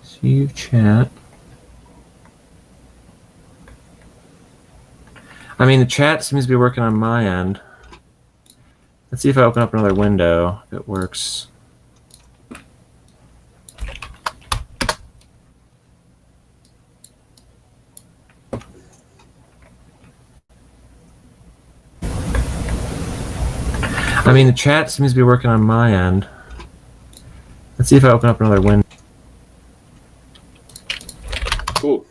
See chat. I mean, the chat seems to be working on my end. Let's see if I open up another window, if it works. I mean, the chat seems to be working on my end. Let's see if I open up another window. Cool.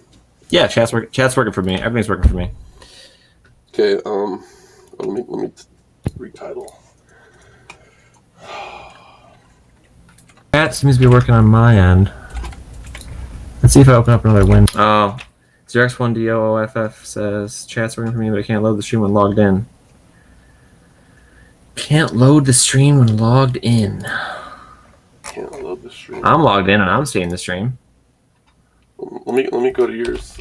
Yeah, chat's working for me. Everything's working for me. Okay. Let me retitle. Chat seems to be working on my end. Let's see if I open up another window. Oh, 0x1DOOFF says chat's working for me, but I can't load the stream when logged in. Can't load the stream when logged in. Can't load the stream. I'm logged in and I'm seeing the stream. Let me go to yours.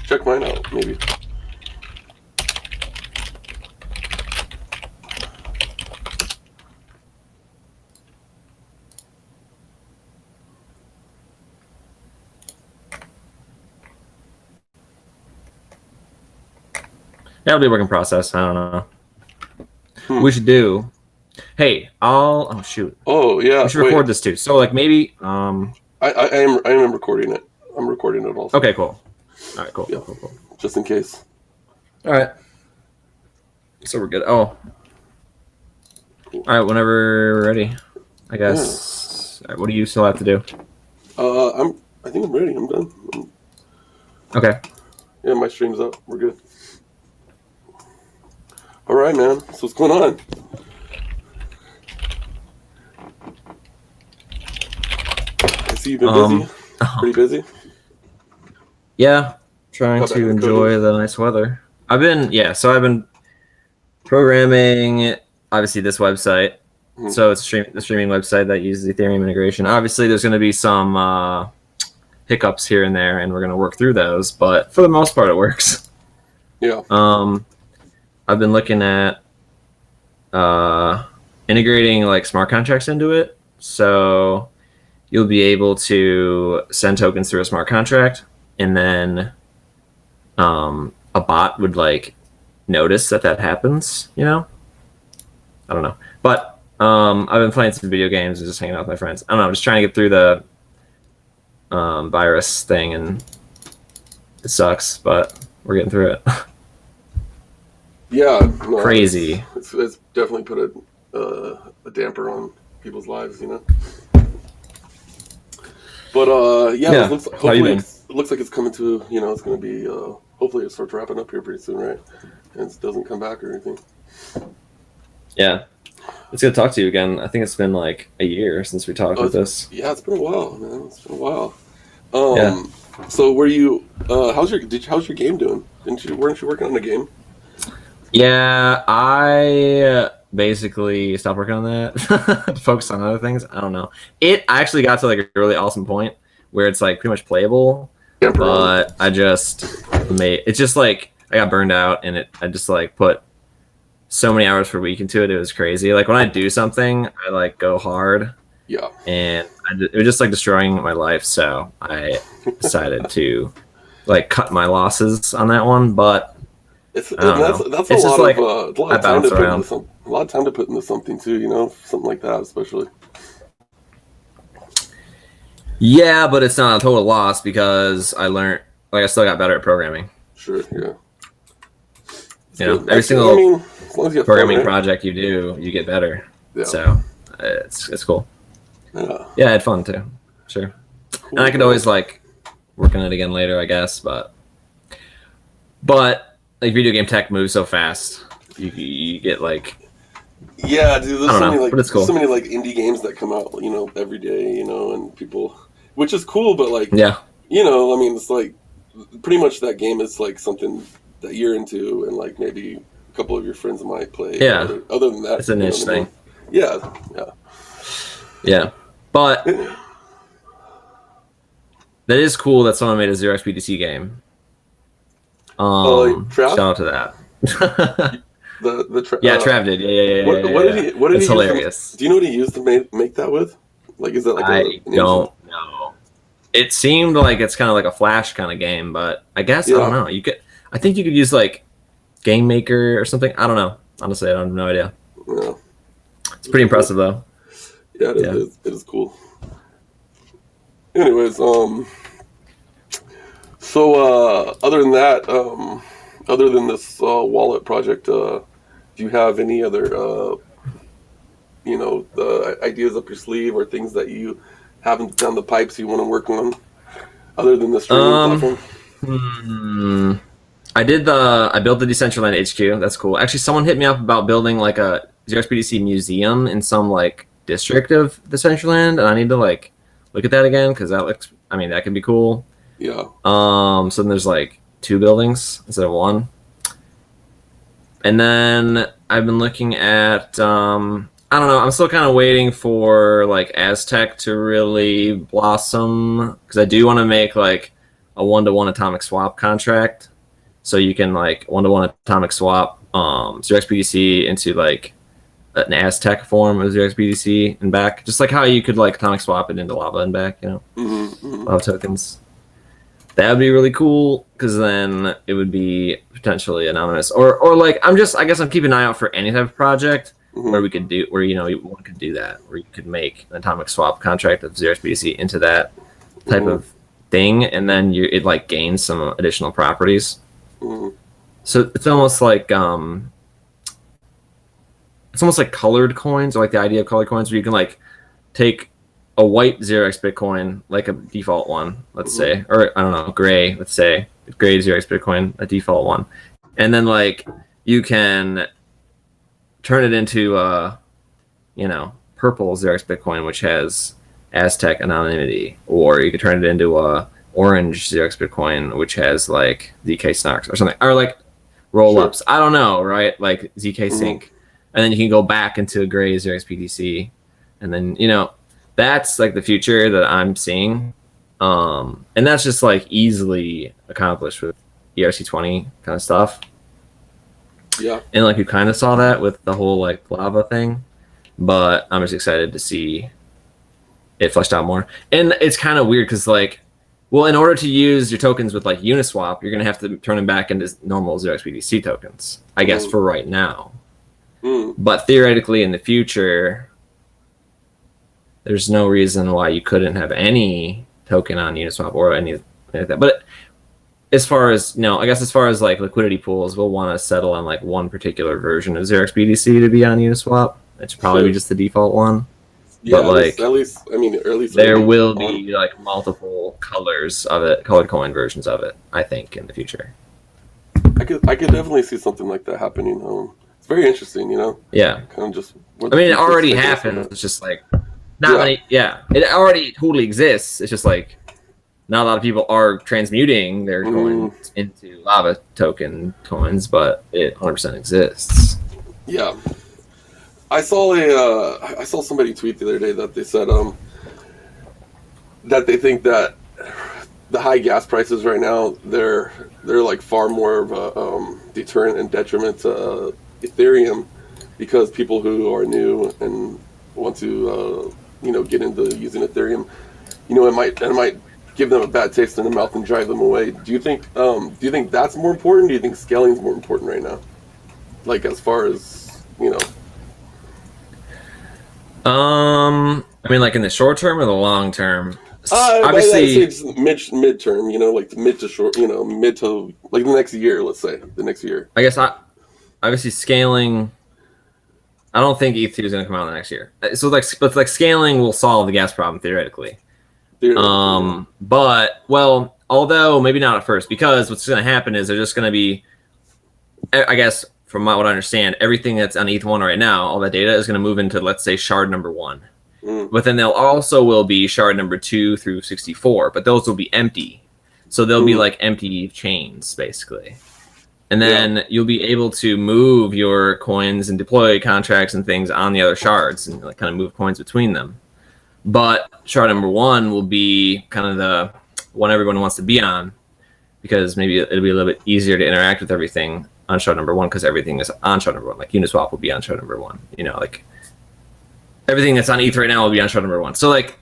Check mine out, maybe. That'll be a working process. I don't know. We should do. Hey, oh shoot. Oh yeah. We should record this too. So like maybe. I am recording it. I'm recording it also. Okay, cool. All right, cool. Yeah. Cool. Just in case. All right. So we're good. Oh. Cool. All right, whenever we're ready, I guess. Yeah. All right, what do you still have to do? I think I'm ready. I'm done. Okay. Yeah, my stream's up. We're good. All right, man. So what's going on? I see you've been busy. Pretty busy. Yeah, trying to enjoy the nice weather. I've been programming. Obviously, this website. So it's the streaming website that uses Ethereum integration. Obviously, there's going to be some hiccups here and there, and we're going to work through those. But for the most part, it works. Yeah. I've been looking at integrating like smart contracts into it. So you'll be able to send tokens through a smart contract, and then a bot would like notice that happens, you know? I don't know. But I've been playing some video games and just hanging out with my friends. I don't know, I'm just trying to get through the virus thing, and it sucks, but we're getting through it. Yeah, no, crazy. It's definitely put a damper on people's lives, you know. But yeah. It looks like it's coming to, you know, it's going to be. Hopefully, it starts wrapping up here pretty soon, right? And it doesn't come back or anything. Yeah, it's good to talk to you again. I think it's been like a year since we talked with this. Yeah, it's been a while, man. It's been a while. Yeah. So, were you? How's your game doing? Weren't you working on a game? Yeah, I basically stopped working on that to focus on other things. I don't know. I actually got to like a really awesome point where it's like pretty much playable, but I just it's just like I got burned out, and I just like put so many hours per week into it. It was crazy. Like when I do something, I like go hard. Yeah. And it was just like destroying my life, so I decided to like cut my losses on that one, but. That's a lot of time to put into something too, you know, something like that especially. Yeah, but it's not a total loss because I learned, like, I still got better at programming. Sure, yeah. You know, every single programming project you do, you get better. Yeah. So it's cool. Yeah, I had fun too. Sure. Cool. And I could always like work on it again later, I guess, but like video game tech moves so fast, you get like. Yeah, dude. There's so many like but it's cool. So many like indie games that come out, you know, every day, you know, and people, which is cool, but like, yeah, you know, I mean, it's like pretty much that game is like something that you're into, and like maybe a couple of your friends might play. Yeah. Other than that, it's a niche thing. Yeah. Yeah, but that is cool that someone made a 0xBTC game. Shout out to that. Trav did. Yeah. What did it's he hilarious. Do you know what he used to make that with? Like, is that like I don't know. it seemed like it's kind of like a Flash kind of game, but I guess I don't know. I think you could use like Game Maker or something. I don't know. Honestly, I have no idea. Yeah. It's pretty impressive though. Yeah, it is cool. Anyways, so other than that, other than this wallet project, do you have any other ideas up your sleeve or things that you haven't done the pipes you want to work on other than the streaming platform? I built the Decentraland HQ. That's cool. Actually, someone hit me up about building like a 0xBTC museum in some like district of Decentraland, and I need to like look at that again because that looks. I mean, that could be cool. Yeah. So then there's like 2 buildings instead of 1, and then I've been looking at. I don't know. I'm still kind of waiting for like Aztec to really blossom because I do want to make like a 1-to-1 atomic swap contract, so you can like 1-to-1 atomic swap 0xBTC into like an Aztec form of 0xBTC and back, just like how you could like atomic swap it into lava and back, you know, lava tokens. That would be really cool because then it would be potentially anonymous, or like I guess I'm keeping an eye out for any type of project where we could do one could do that, where you could make an atomic swap contract of 0xBTC into that type of thing, and then it like gains some additional properties. So it's almost like colored coins, or like the idea of colored coins, where you can like take a white 0xBitcoin, like a default one, let's say, or I don't know, gray, let's say, gray 0xBitcoin, a default one, and then like you can turn it into purple 0xBitcoin, which has Aztec anonymity, or you could turn it into a orange 0xBitcoin, which has like ZK snarks or something, or like roll-ups. Sure. I don't know, right? Like ZK sync, and then you can go back into a gray 0xBTC, and then that's like the future that I'm seeing, and that's just like easily accomplished with ERC20 kind of stuff. Yeah, and like you kind of saw that with the whole like lava thing, but I'm just excited to see it fleshed out more. And it's kind of weird because like, well, in order to use your tokens with like Uniswap, you're gonna have to turn them back into normal 0xBTC tokens, I guess, for right now. But theoretically, in the future, there's no reason why you couldn't have any token on Uniswap or anything like that. But as far as as far as like liquidity pools, we'll want to settle on like one particular version of 0xBTC to be on Uniswap. It should probably be just the default one. Yeah, but like at least there will be like multiple colors of it, colored coin versions of it, I think, in the future. I could definitely see something like that happening. It's very interesting, Yeah. Kind of just. I mean, it already happened. It's just like not many. Yeah, it already totally exists. It's just like not a lot of people are transmuting their coins into lava token coins, but it 100% exists. Yeah. I saw somebody tweet the other day that they said that they think that the high gas prices right now they're like far more of a deterrent and detriment to Ethereum, because people who are new and want to get into using Ethereum, it might give them a bad taste in their mouth and drive them away. Do you think that's more important? Do you think scaling is more important right now? Like as far as I mean, like in the short term or the long term? Obviously, it's midterm. Like the mid to short. Mid to like the next year. Let's say the next year. I guess obviously scaling. I don't think ETH2 is going to come out in the next year. So but scaling will solve the gas problem theoretically. But although maybe not at first, because what's going to happen is they're just going to be, I guess, from what I understand, everything that's on ETH1 right now, all that data is going to move into, let's say, shard number 1. But then will be shard number 2 through 64, but those will be empty. So they'll be like empty chains, basically. And then you'll be able to move your coins and deploy contracts and things on the other shards and kind of move coins between them. But shard number 1 will be kind of the one everyone wants to be on, because maybe it'll be a little bit easier to interact with everything on shard number 1, because everything is on shard number 1. Like Uniswap will be on shard number 1. Like everything that's on ETH right now will be on shard number 1. So like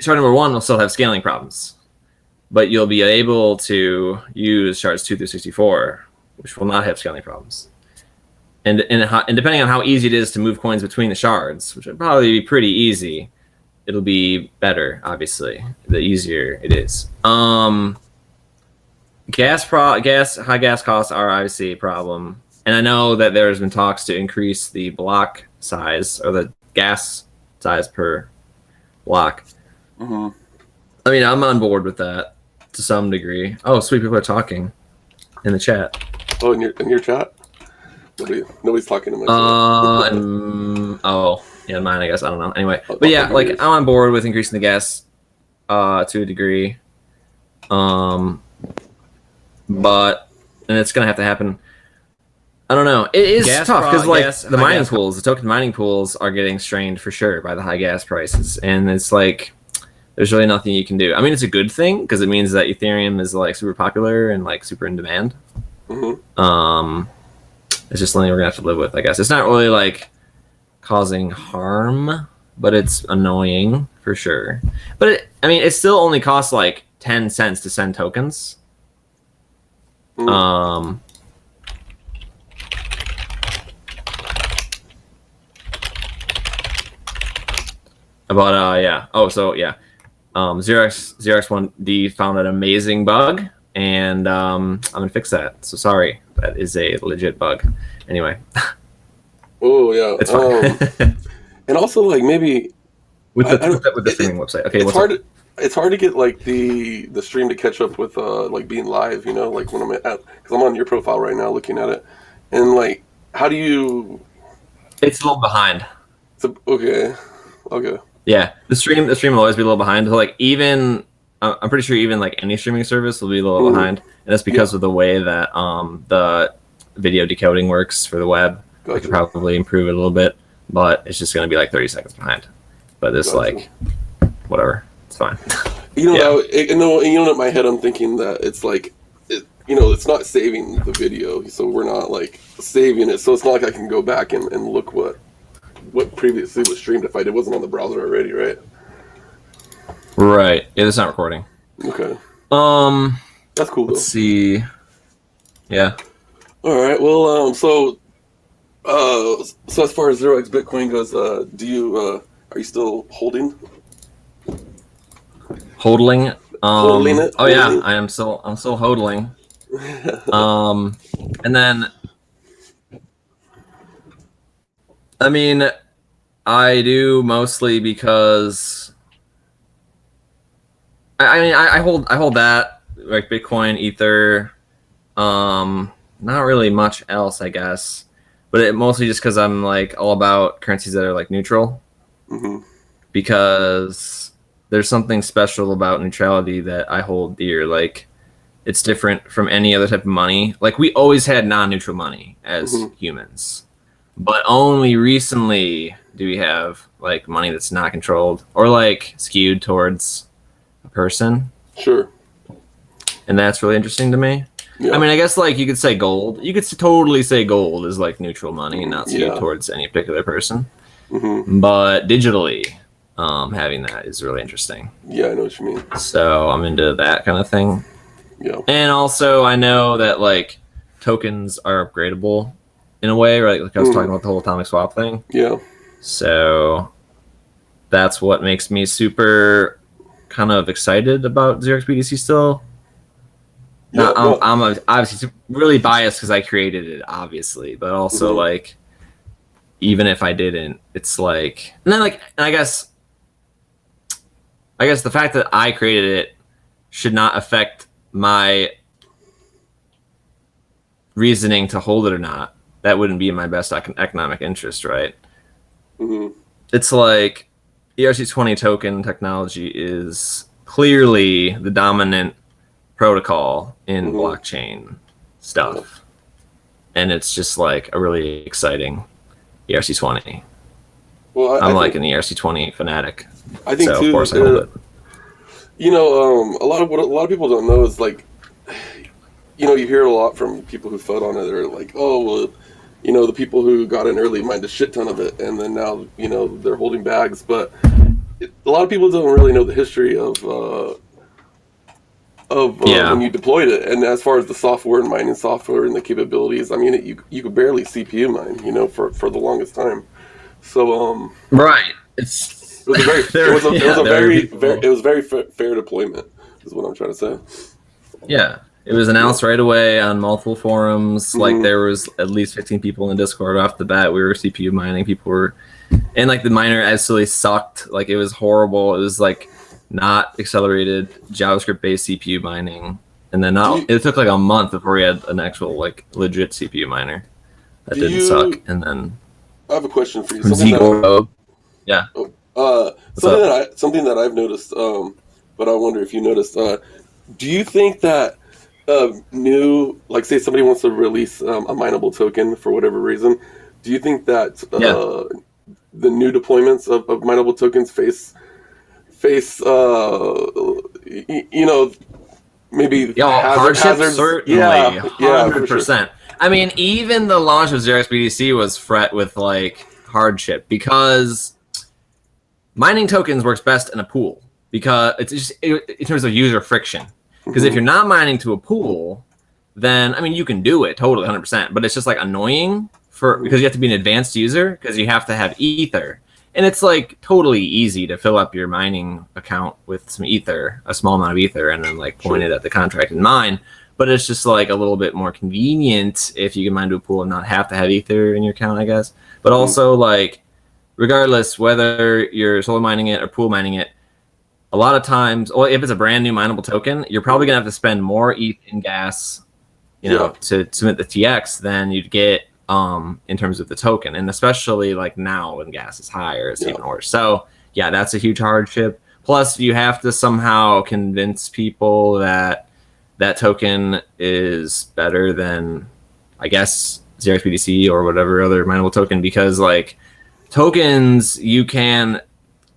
shard number 1 will still have scaling problems, but you'll be able to use shards 2 through 64, which will not have scaling problems. And depending on how easy it is to move coins between the shards, which would probably be pretty easy, it'll be better, obviously, the easier it is. High gas costs are obviously a problem. And I know that there's been talks to increase the block size, or the gas size per block. Mm-hmm. I mean, I'm on board with that to some degree. Oh, sweet, people are talking in the chat. Oh, in your chat? Nobody's talking to my chat. Oh, yeah, mine, I guess. I don't know. Anyway, but yeah, like, I'm on board with increasing the gas to a degree. But and it's gonna have to happen. I don't know. It is tough because like the mining pools, the token mining pools are getting strained for sure by the high gas prices, and it's like there's really nothing you can do. I mean, it's a good thing because it means that Ethereum is like super popular and like super in demand. Mm-hmm. It's just something we're gonna have to live with, I guess. It's not really like causing harm, but it's annoying for sure. But I mean, it still only costs like 10 cents to send tokens. Mm. Yeah. Oh, so yeah. 0x1D found an amazing bug, and I'm gonna fix that. So sorry, that is a legit bug. Anyway. Oh yeah, it's fine. And also like maybe with the streaming website. Okay, it's hard to get like the stream to catch up with like being live. You know, like when I'm because I'm on your profile right now looking at it, and like how do you? It's a little behind. Okay. Yeah, the stream will always be a little behind. So like even I'm pretty sure even like any streaming service will be a little behind, and that's because of the way that the video decoding works for the web. Gotcha. I could probably improve it a little bit, but it's just going to be like 30 seconds behind. But this like whatever, it's fine. You know, in my head I'm thinking that it's like it's not saving the video, so we're not like saving it, so it's not like I can go back and look what previously was streamed if it wasn't on the browser already, right? Right. Yeah, it's not recording. Okay. That's cool though. Let's see. Yeah. All right. Well, so as far as 0xBitcoin goes, are you still holding? Holding it? Holding it? Oh yeah, I'm still hodling. And then I mean, I do mostly because I hold that, like Bitcoin, Ether, not really much else, I guess, but it mostly just because I'm like all about currencies that are like neutral, because there's something special about neutrality that I hold dear. Like, it's different from any other type of money. Like, we always had non-neutral money as humans. But only recently do we have like money that's not controlled or like skewed towards a person. Sure. And that's really interesting to me. Yeah. I mean, I guess like you could say gold. You could totally say gold is like neutral money and not skewed towards any particular person. But digitally, having that is really interesting. Yeah, I know what you mean. So I'm into that kind of thing. Yeah. And also I know that like tokens are upgradable in a way, right? Like I was talking about the whole atomic swap thing. Yeah. So that's what makes me super kind of excited about 0xBTC still. Yeah, I'm obviously really biased because I created it, obviously, but also like even if I didn't, it's like, and then like, and I guess the fact that I created it should not affect my reasoning to hold it or not. That wouldn't be in my best economic interest, right? It's like ERC20 token technology is clearly the dominant protocol in blockchain stuff. And it's just like a really exciting ERC20. Well, I'm like an ERC20 fanatic. I think so too, of course I hold it. You know, a lot of people don't know is like, you know, you hear a lot from people who fed on it. They're like, oh, well, you know, the people who got in early mined a shit ton of it, and then now, you know, they're holding bags. But a lot of people don't really know the history of when you deployed it, and as far as the software and mining software and the capabilities, I mean, you could barely CPU mine, you know, for the longest time. So right. it was a very it was very fair deployment, is what I'm trying to say. Yeah, it was announced right away on multiple forums. Like there was at least 15 people in Discord off the bat. We were CPU mining. People were, and like the miner absolutely sucked. Like it was horrible. It was like not accelerated JavaScript based CPU mining, and then it took like a month before we had an actual like legit CPU miner that didn't suck. And then I have a question for you. Yeah. Something that I've noticed, but I wonder if you noticed. Do you think that new, like, say somebody wants to release a mineable token for whatever reason, do you think that the new deployments of mineable tokens face you know, maybe hardships? Certainly, yeah, 100%. Sure. I mean, even the launch of 0xBTC was fraught with like hardship because mining tokens works best in a pool because it's just in terms of user friction. Because if you're not mining to a pool, then I mean you can do it totally 100%, but it's just like annoying because you have to be an advanced user because you have to have ether, and it's like totally easy to fill up your mining account with some ether, a small amount of ether, and then like point it at the contract and mine. But it's just like a little bit more convenient if you can mine to a pool and not have to have ether in your account, I guess. But also like regardless whether you're solo mining it or pool mining it, a lot of times, or if it's a brand new mineable token, you're probably gonna have to spend more ETH in gas, you know, to submit the TX than you'd get in terms of the token, and especially like now when gas is higher, it's even worse. So yeah, that's a huge hardship. Plus, you have to somehow convince people that that token is better than, I guess, 0xBTC or whatever other mineable token, because like tokens, you can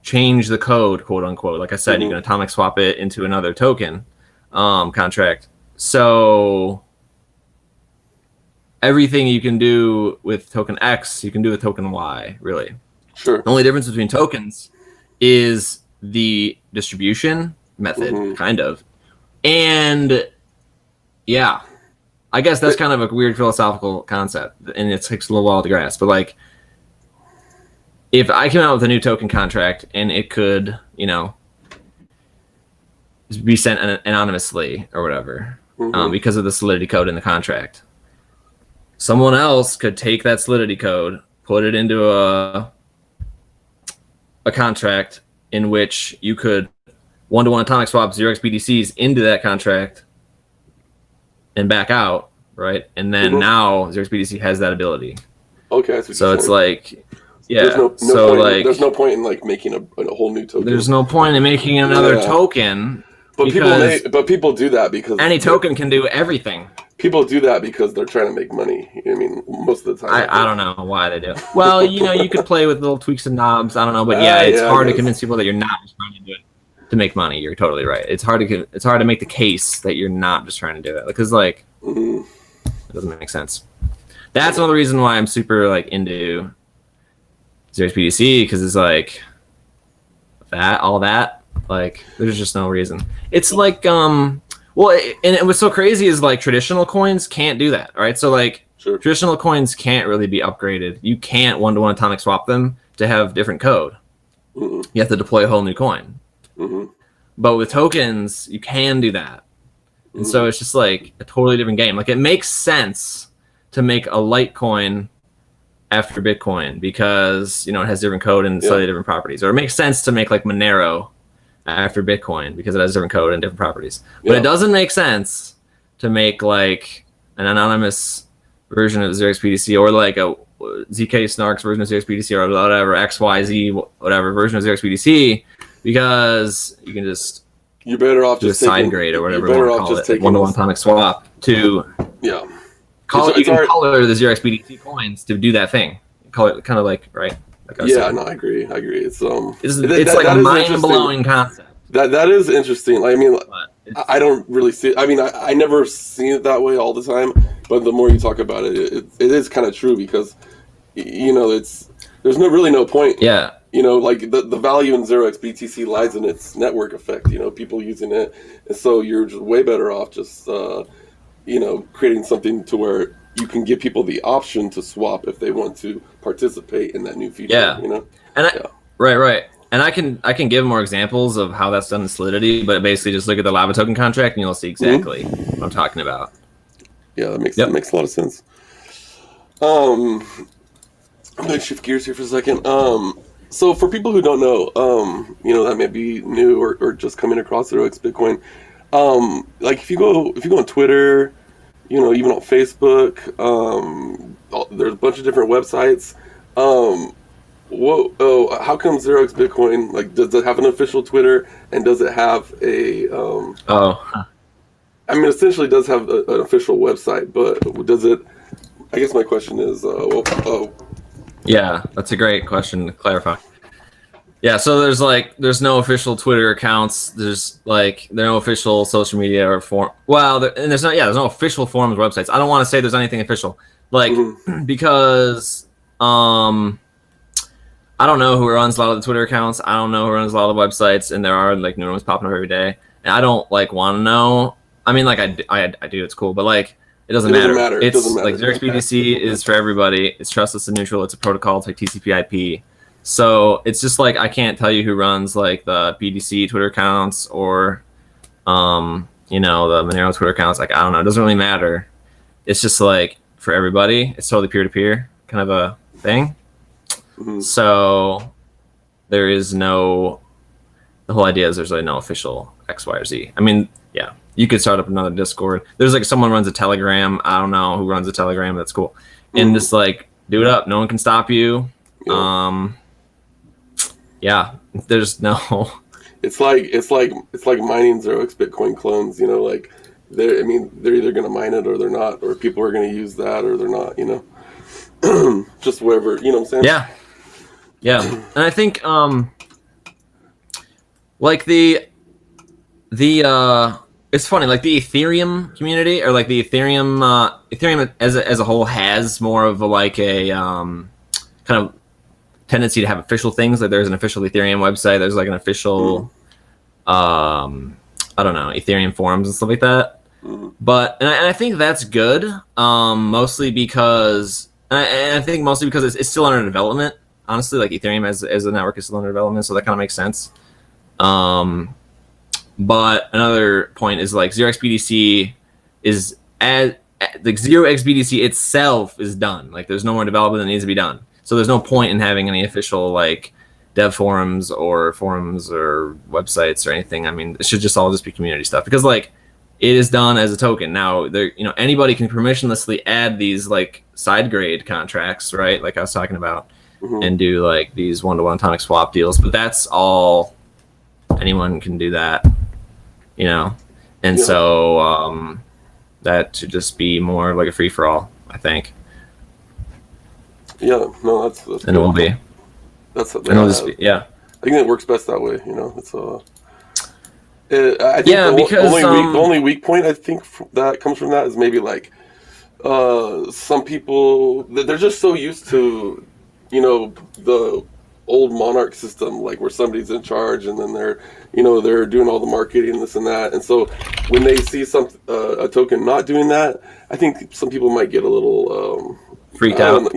change the code, quote unquote. Like I said, you can atomic swap it into another token contract. So everything you can do with token X, you can do with token Y, really. Sure. The only difference between tokens is the distribution method, kind of. And yeah, I guess that's kind of a weird philosophical concept, and it takes a little while to grasp. But like, if I came out with a new token contract and it could, you know, be sent anonymously or whatever, because of the solidity code in the contract, someone else could take that solidity code, put it into a contract in which you could one-to-one atomic swap 0xBTCs into that contract and back out, right? And then now 0xBTC has that ability. Okay, so it's like, yeah. There's no point in like making a whole new token. There's no point in making another token. But people do that because any token can do everything. People do that because they're trying to make money. I mean, most of the time. I don't know why they do it. Well, you know, you could play with little tweaks and knobs. I don't know, but it's hard to convince people that you're not just trying to do it to make money. You're totally right. It's hard to make the case that you're not just trying to do it, because like it doesn't make sense. That's another reason why I'm super like into 0xBTC, because it's like all that. Like, there's just no reason. It's like, well, and what's so crazy is like traditional coins can't do that, right? So like, traditional coins can't really be upgraded. You can't one-to-one atomic swap them to have different code. You have to deploy a whole new coin. But with tokens, you can do that. And so it's just like a totally different game. Like, it makes sense to make a Litecoin after Bitcoin because, you know, it has different code and slightly different properties. Or it makes sense to make like Monero after Bitcoin because it has different code and different properties. But it doesn't make sense to make like an anonymous version of 0xBTC or like a ZK Snarks version of 0xBTC or whatever, XYZ, whatever version of 0xBTC, because you can just better off do just a side grade or whatever you want to call it, one-to-one atomic swap to call it. You can color the 0xBTC coins to do that thing. Call it kind of like I agree. It's like a mind-blowing concept. That is interesting. Like, I mean, I don't really see it. I mean, I never see it that way all the time, but the more you talk about it, it is kind of true because, you know, there's really no point. Yeah. like the value in 0xBTC lies in its network effect. People using it, and so you're just way better off just creating something to where you can give people the option to swap if they want to participate in that new feature. Yeah. And yeah. Right. And I can give more examples of how that's done in Solidity, but basically just look at the Lava token contract and you'll see exactly what I'm talking about. Yeah, that makes a lot of sense. I'm gonna shift gears here for a second. So for people who don't know, that may be new or just coming across 0xBitcoin, like if you go on Twitter, even on Facebook, there's a bunch of different websites. How come 0xBitcoin, like, does it have an official Twitter, and does it have a I mean, essentially does have an official website, but does it? I guess my question is, yeah, that's a great question to clarify. Yeah, so there's no official Twitter accounts. There's there are no official social media or forum. Well, there's no official forums or websites. I don't want to say there's anything official, because I don't know who runs a lot of the Twitter accounts. I don't know who runs a lot of the websites, and there are new ones popping up every day. And I don't want to know. I mean, I do. It's cool, but it doesn't matter. It's doesn't matter. 0xBTC is for everybody. It's trustless and neutral. It's a protocol. It's like TCP/IP. So it's just I can't tell you who runs the BTC Twitter accounts or the Monero Twitter accounts. I don't know. It doesn't really matter. It's just for everybody. It's totally peer-to-peer kind of a thing. So there is the whole idea is there's no official X, Y, or Z. I mean, yeah, you could start up another Discord. There's someone runs a Telegram. I don't know who runs a Telegram. That's cool. And just do it up. No one can stop you. Yeah, there's no. It's like mining 0xBitcoin clones. They're either gonna mine it or they're not, or people are gonna use that or they're not. Just wherever. You know what I'm saying? Yeah, and I think it's funny, the Ethereum community or the Ethereum as a whole has more of a kind of tendency to have official things. There's an official Ethereum website. There's an official I don't know, Ethereum forums and stuff like that. But and I think that's good. Mostly because it's still under development. Honestly, Ethereum as a network is still under development, so that kind of makes sense. But another point is 0xBTC is the 0xBTC itself is done. There's no more development that needs to be done. So there's no point in having any official dev forums or websites or anything. I mean, it should just all just be community stuff because it is done as a token. Now anybody can permissionlessly add these side grade contracts, right? Like I was talking about. And do these one-to-one tonic swap deals, but that's all. Anyone can do that, and so that should just be more of a free for all, I think. Yeah, no, that's and it will be. That's and it'll just be, yeah. I think it works best that way. It's I think because the only weak point I think that comes from that is maybe some people they're just so used to. The old monarch system, where somebody's in charge and then they're doing all the marketing, this and that. And so when they see a token not doing that, I think some people might get a little freaked out.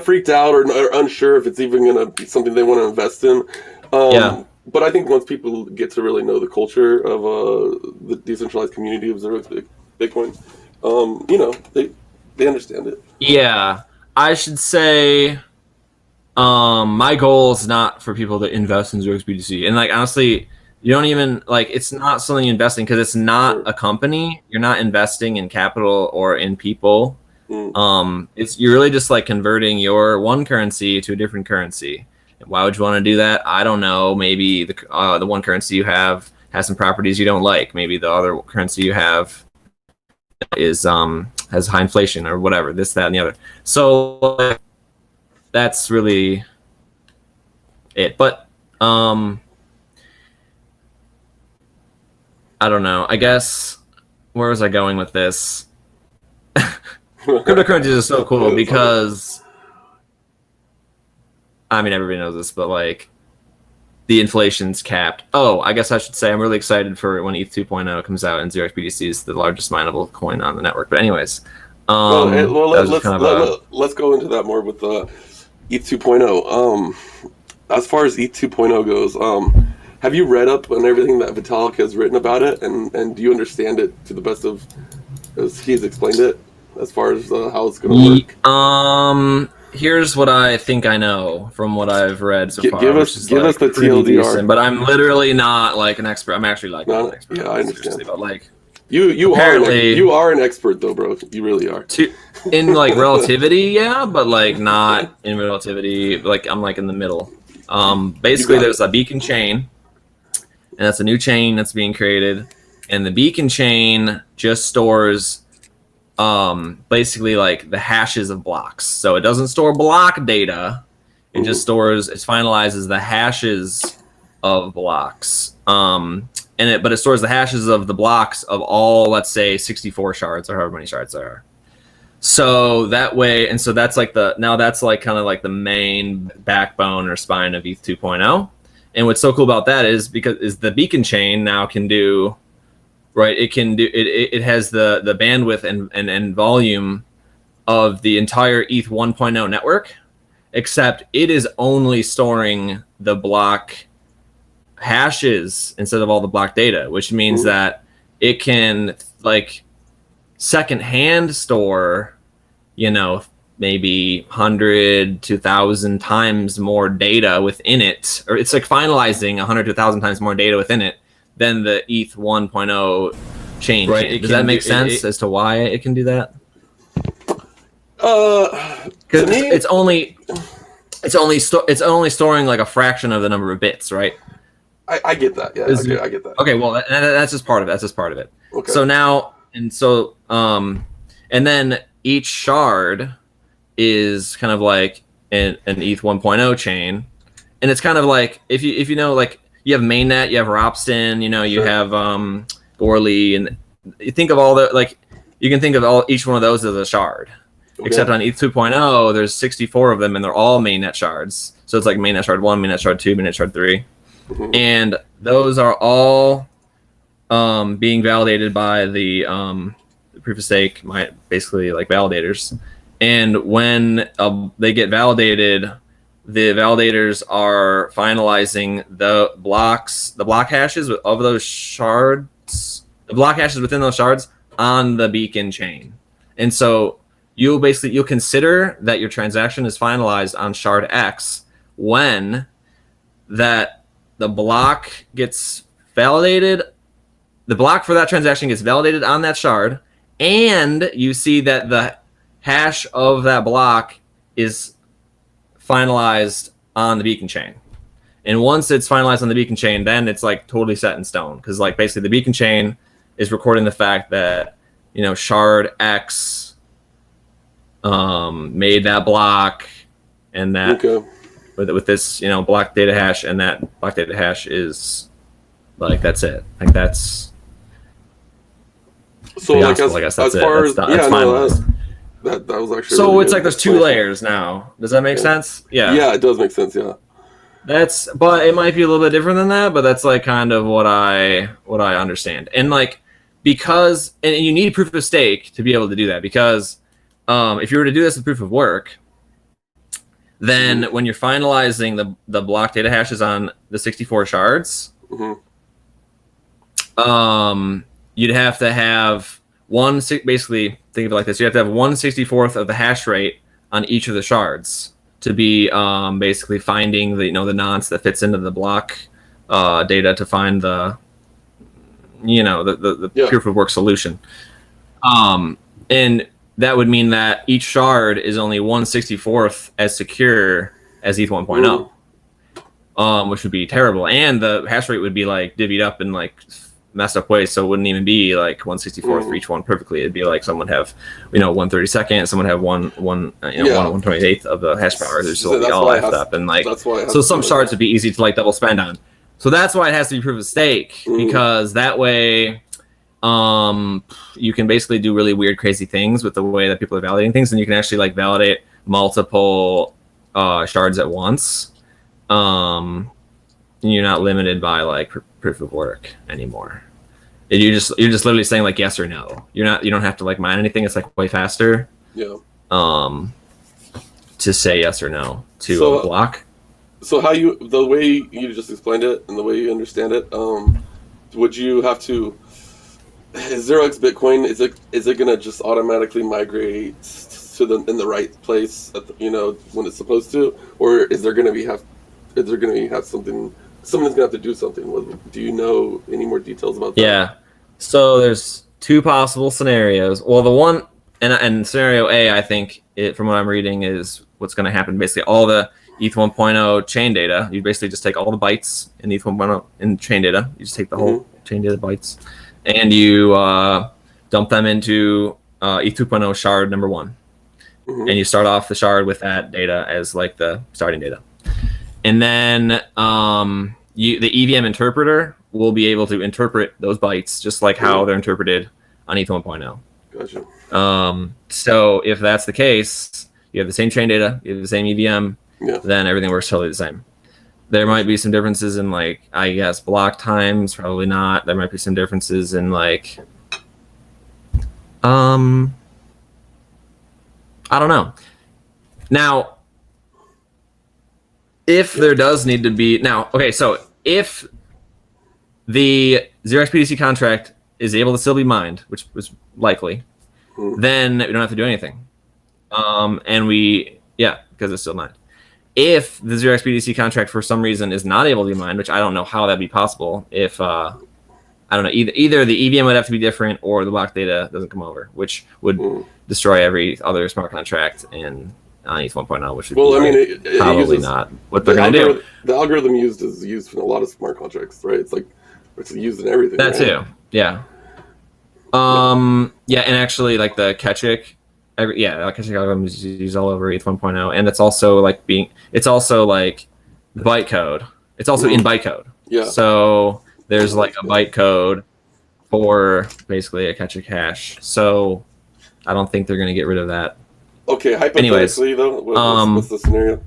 Freaked out or unsure if it's even going to be something they want to invest in. But I think once people get to really know the culture of the decentralized community of 0xBitcoin, they understand it. Yeah, I should say. My goal is not for people to invest in 0xBTC, and honestly, you don't even it's not something you invest in because it's not a company. You're not investing in capital or in people. You're really just converting your one currency to a different currency. And why would you want to do that? I don't know. Maybe the one currency you have has some properties you don't like. Maybe the other currency you have is has high inflation or whatever. This, that, and the other. So. That's really it. But I don't know. I guess where was I going with this? Cryptocurrencies is so cool because I mean everybody knows this, but the inflation's capped. Oh, I guess I should say I'm really excited for when ETH 2.0 comes out and 0xBTC is the largest mineable coin on the network. But anyways, let's go into that more with ETH 2.0. As far as ETH 2.0 goes, have you read up on everything that Vitalik has written about it, and do you understand it to the best of as he's explained it, as far as how it's going to work? Here's what I think I know from what I've read so far. Give us the TLDR. Decent, but I'm literally not like an expert. I'm actually like not an expert. Yeah, I understand. But like you are an expert though, bro. You really are. In like relativity, yeah, but like not in relativity. Like I'm like in the middle. Basically, there's a beacon chain, and that's a new chain that's being created, and the beacon chain just stores basically like the hashes of blocks. So it doesn't store block data. It just finalizes the hashes of blocks. But it stores the hashes of the blocks of all, let's say 64 shards or however many shards there are. So that way, and so that's like that's like kind of like the main backbone or spine of ETH 2.0. And what's so cool about that is because the beacon chain now can do, right? It can do it has the bandwidth and volume of the entire ETH 1.0 network, except it is only storing the block hashes instead of all the block data, which means that it can like secondhand store, maybe 100 to 1,000 times more data within it, or it's like finalizing 100 to 1,000 times more data within it than the ETH 1.0 chain. Right? Does that make sense as to why it can do that? Because it's only storing like a fraction of the number of bits, right? I get that. Yeah, I get that. Okay, well, that's just part of it. Okay. So now, and then each shard is kind of like an ETH 1.0 chain, and it's kind of like if you know, like you have mainnet, you have Ropsten, you have Goerli, and you think of all the you can think of each one of those as a shard. Okay. Except on ETH 2.0, there's 64 of them, and they're all mainnet shards. So it's like mainnet shard 1, mainnet shard 2, mainnet shard 3. And those are all being validated by the proof of stake, basically like validators. And when they get validated, the validators are finalizing the block hashes of those shards, the block hashes within those shards on the beacon chain. And so you'll consider that your transaction is finalized on shard X when the block gets validated. The block for that transaction gets validated on that shard, and you see that the hash of that block is finalized on the beacon chain. And once it's finalized on the beacon chain, then it's like totally set in stone, because like basically the beacon chain is recording the fact that shard X made that block, and that with this block data hash, and that block data hash is like that's it. Like that's so like as far as that was actually so really it's like there's two layers now. Does that make sense? Yeah, it does make sense. Yeah, but it might be a little bit different than that, but that's like kind of what I understand. And like because you need proof of stake to be able to do that, because if you were to do this with proof of work, then when you're finalizing the block data hashes on the 64 shards, you'd have to have basically think of it like this. You have to have 1/64th of the hash rate on each of the shards to be basically finding the nonce that fits into the block data to find the proof of work solution. And that would mean that each shard is only 1/64th as secure as ETH 1.0, which would be terrible. And the hash rate would be like divvied up in like messed up ways, so it wouldn't even be like 1/64th for each one perfectly. It'd be like someone have 1/32nd, someone have 1/28th of the hash power. There's so all effed up, and like so some shards would be easy to like double spend on. So that's why it has to be proof of stake, because that way you can basically do really weird, crazy things with the way that people are validating things, and you can actually like validate multiple shards at once. you're not limited by like proof of work anymore. You're just literally saying like yes or no. You don't have to like mine anything. It's like way faster. Yeah. To say yes or no to a block. So the way you just explained it and the way you understand it, would you have to? Is 0xBitcoin, is it gonna just automatically migrate to in the right place at when it's supposed to, or is there gonna be something? Someone's gonna have to do something. Do you know any more details about that? Yeah. So there's two possible scenarios. Well, the one and scenario A, I think from what I'm reading is what's going to happen. Basically, all the ETH 1.0 chain data. You basically just take all the bytes in ETH 1.0 in chain data. You just take the whole chain data bytes, and you dump them into ETH 2.0 shard number 1, and you start off the shard with that data as like the starting data, and then the EVM interpreter will be able to interpret those bytes just like how they're interpreted on ETH 1.0. Gotcha. So if that's the case, you have the same chain data, you have the same EVM, then everything works totally the same. There might be some differences in like, I guess, block times, probably not. There might be some differences in like, I don't know. Now, if there does need to be, so if the 0xBTC contract is able to still be mined, which was likely, then we don't have to do anything. Because it's still mined. If the 0xBTC contract for some reason is not able to be mined, which I don't know how that'd be possible, if I don't know, either the EVM would have to be different or the block data doesn't come over, which would destroy every other smart contract in ETH 1.0, which would be probably not what they're going to do. The algorithm is used in a lot of smart contracts, right? It's used in everything. That too, yeah. And actually, like the Ketchik, Ketchik algorithm is used all over ETH 1.0, and it's also like the bytecode. It's also in bytecode. Yeah. So there's like a bytecode for basically a Ketchik hash. So I don't think they're going to get rid of that. Okay, hypothetically though, what's the scenario?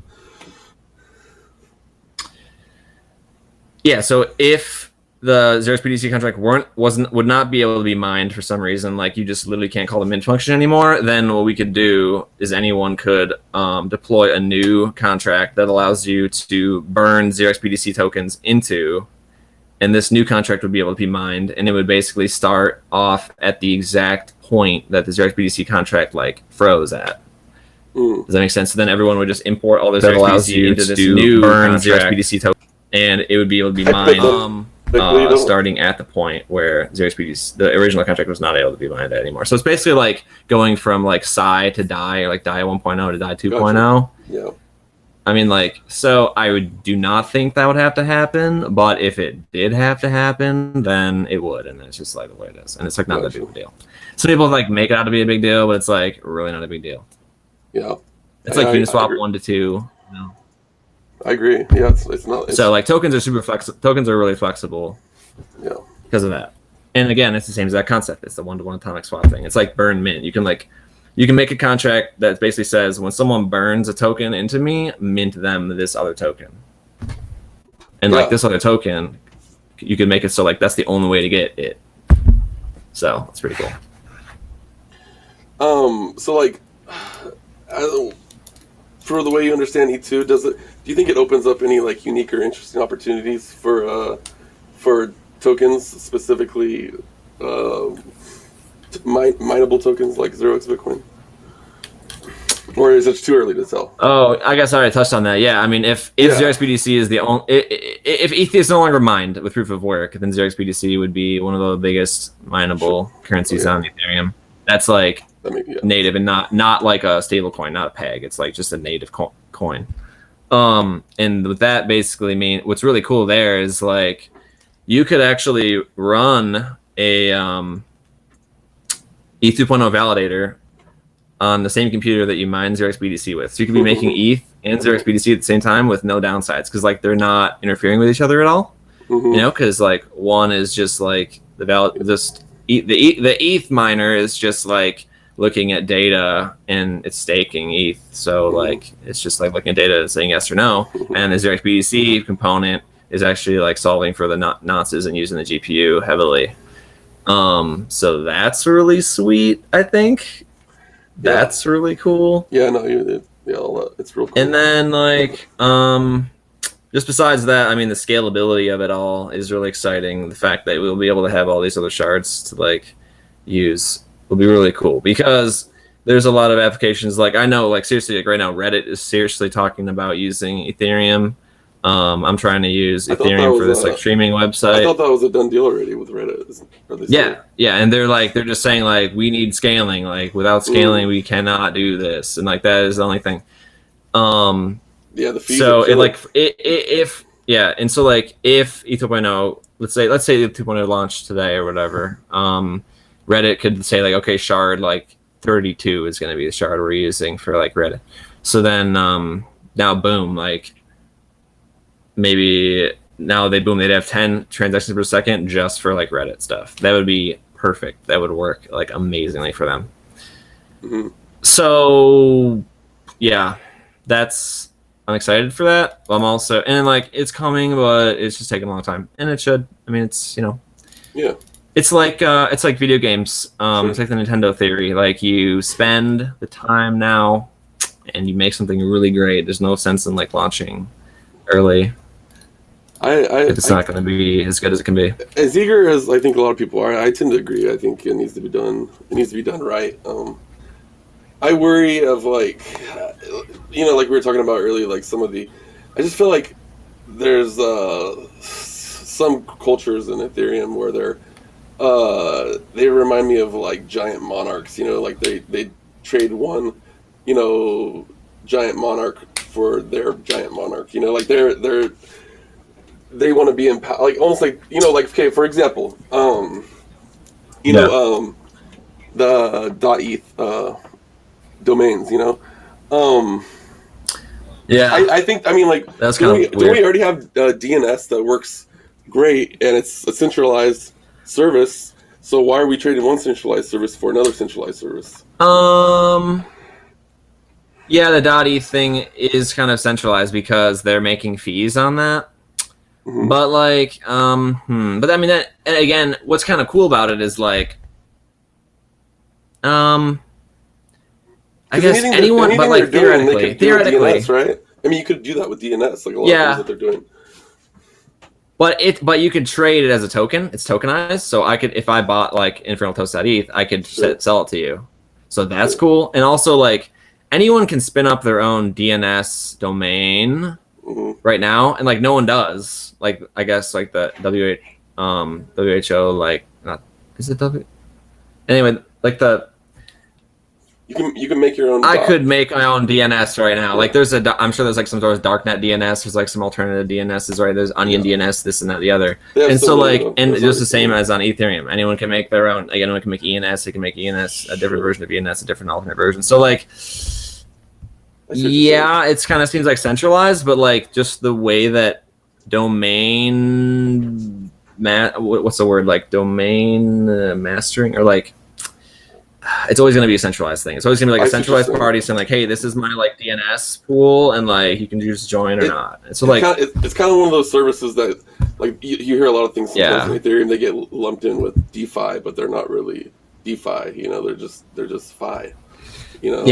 Yeah, so if the 0xBTC contract would not be able to be mined for some reason, like you just literally can't call the mint function anymore, then what we could do is anyone could deploy a new contract that allows you to burn 0xBTC tokens into, and this new contract would be able to be mined, and it would basically start off at the exact point that the 0xBTC contract like froze at. Does that make sense? So then everyone would just import all this 0xBTC into this new burn 0xBTC token, and it would be able to be mined starting at the point where 0xBTC, the original contract, was not able to be mined anymore. So it's basically like going from like Psi to DAI, or like DAI 1.0 to DAI 2.0. Gotcha. Yeah. I mean, like, so I do not think that would have to happen, but if it did have to happen, then it would, and it's just like the way it is, and it's like not that big of a deal. Some people like make it out to be a big deal, but it's like really not a big deal. Yeah, it's like Uniswap 1 to 2. You know? I agree. Yeah, it's not. So like tokens are super flexible. Tokens are really flexible. Yeah. Because of that, and again, it's the same exact concept. It's the 1-to-1 atomic swap thing. It's like burn mint. You can make a contract that basically says when someone burns a token into me, mint them this other token. And like this other token, you can make it so like that's the only way to get it. So it's pretty cool. So like, for the way you understand E2, do you think it opens up any like unique or interesting opportunities for tokens, specifically mineable tokens like 0xBitcoin? Or is it too early to tell? Oh, I guess I already touched on that. Yeah, I mean, if 0xBTC is the only, if ETH is no longer mined with proof of work, then 0xBTC would be one of the biggest mineable currencies on Ethereum. That's like native and not like a stable coin, not a peg. It's like just a native coin. And with that basically what's really cool there is like you could actually run a ETH 2.0 validator on the same computer that you mine 0xBTC with. So you could be making ETH and 0xBTC at the same time with no downsides, because like they're not interfering with each other at all. You know, because like one is just like the ETH miner is just like looking at data and it's staking ETH. So like it's just like looking at data and saying yes or no. And the 0xBTC component is actually like solving for the nonces and using the GPU heavily. So that's really sweet. I think that's really cool. Yeah, no, it's real cool. And then like just besides that, I mean, the scalability of it all is really exciting. The fact that we'll be able to have all these other shards to like use will be really cool, because there's a lot of applications. Like I know, like seriously, like right now, Reddit is seriously talking about using Ethereum. I'm trying to use Ethereum for this like streaming website. I thought that was a done deal already with Reddit. Yeah, and they're just saying like we need scaling. Like without scaling, we cannot do this, and like that is the only thing. Yeah, the fees. So and so like if E2.0, let's say the 2.0 launched today or whatever, Reddit could say like, okay, shard like 32 is going to be the shard we're using for like Reddit. So then now boom, like maybe now they'd have 10 transactions per second just for like Reddit stuff. That would be perfect. That would work like amazingly for them. Mm-hmm. So yeah, I'm excited for that. I'm also, and like it's coming, but it's just taking a long time, and it should. I mean, it's yeah. It's like video games. Sure. It's like the Nintendo theory. Like you spend the time now, and you make something really great. There's no sense in like launching early. If it's not going to be as good as it can be. As eager as I think a lot of people are, I tend to agree. I think it needs to be done. It needs to be done right. I worry of like, like we were talking about earlier, like I just feel like there's some cultures in Ethereum where they remind me of like giant monarchs, like they trade one, giant monarch for their giant monarch, like they want to be in power, like almost like, like, okay, for example, the .eth, domains, I think, I mean, like, that's do we already have DNS that works great and it's a centralized service? So why are we trading one centralized service for another centralized service? Yeah, the .eth thing is kind of centralized because they're making fees on that. Mm-hmm. But like, but I mean, that, and again, what's kind of cool about it is like, I guess anyone, but like theoretically, DNS, right? I mean, you could do that with DNS, like a lot of things that they're doing. But you could trade it as a token. It's tokenized, so I could, if I bought like infernaltoast.eth, I could sell it to you. So that's cool. And also, like, anyone can spin up their own DNS domain right now, and like no one does. Like I guess like the WHO, like not is it W? Anyway, like the. You can make your own. I could make my own DNS right now. Like I'm sure there's like some sort of darknet DNS. There's like some alternative DNSs, right? There's Onion DNS, this and that, the other. And so like, and just the same as on Ethereum. Anyone can make their own. Like anyone can make ENS. They can make ENS, a different version of ENS, a different alternate version. So like, yeah, it's kind of seems like centralized, but like just the way that domain, what's the word? Like domain mastering or like. It's always going to be a centralized thing. It's always going to be like a centralized party saying like, "Hey, this is my like DNS pool, and like you can just join or not." And so like, it's kind of one of those services that like you hear a lot of things sometimes in Ethereum. They get lumped in with DeFi, but they're not really DeFi. They're just Fi. Yeah.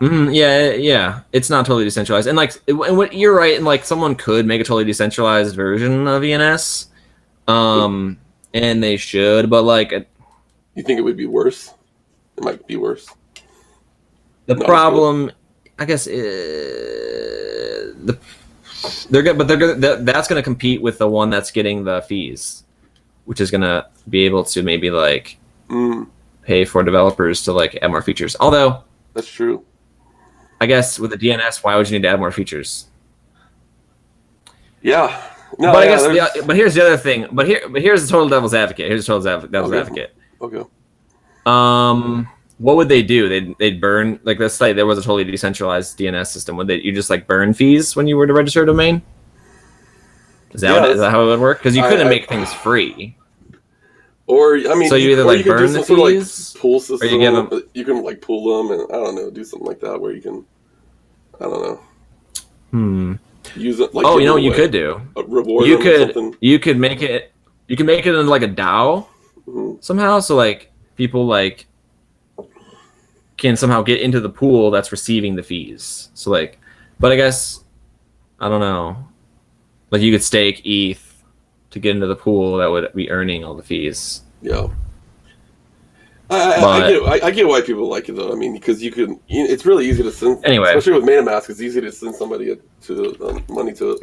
Yeah. It's not totally decentralized, and like, and what you're right, and like someone could make a totally decentralized version of ENS, and they should, but like. You think it would be worse? It might be worse. The problem, I guess, they're good, but that's going to compete with the one that's getting the fees, which is going to be able to maybe like pay for developers to like add more features. Although that's true. I guess with the DNS, why would you need to add more features? Yeah. No, but I guess, but here's the other thing. But here's the total devil's advocate. Here's the total devil's advocate. Okay. What would they do? They'd burn, like, let's say there was a totally decentralized DNS system. Would you just like burn fees when you were to register a domain? Is that how it would work? Because you couldn't make things free. Or I mean, so you either like burn the fees, sort of, like, pool system, or you can like pool them, and I don't know, do something like that where you can, I don't know. use it like oh, you know what you could do? reward You them or could something. make it into like a DAO somehow. So like people like can somehow get into the pool that's receiving the fees. So like, but I guess I don't know. Like you could stake ETH to get into the pool that would be earning all the fees. Yeah. I get why people like it though. I mean, because it's really easy to send. Anyway, especially with MetaMask, it's easy to send somebody money to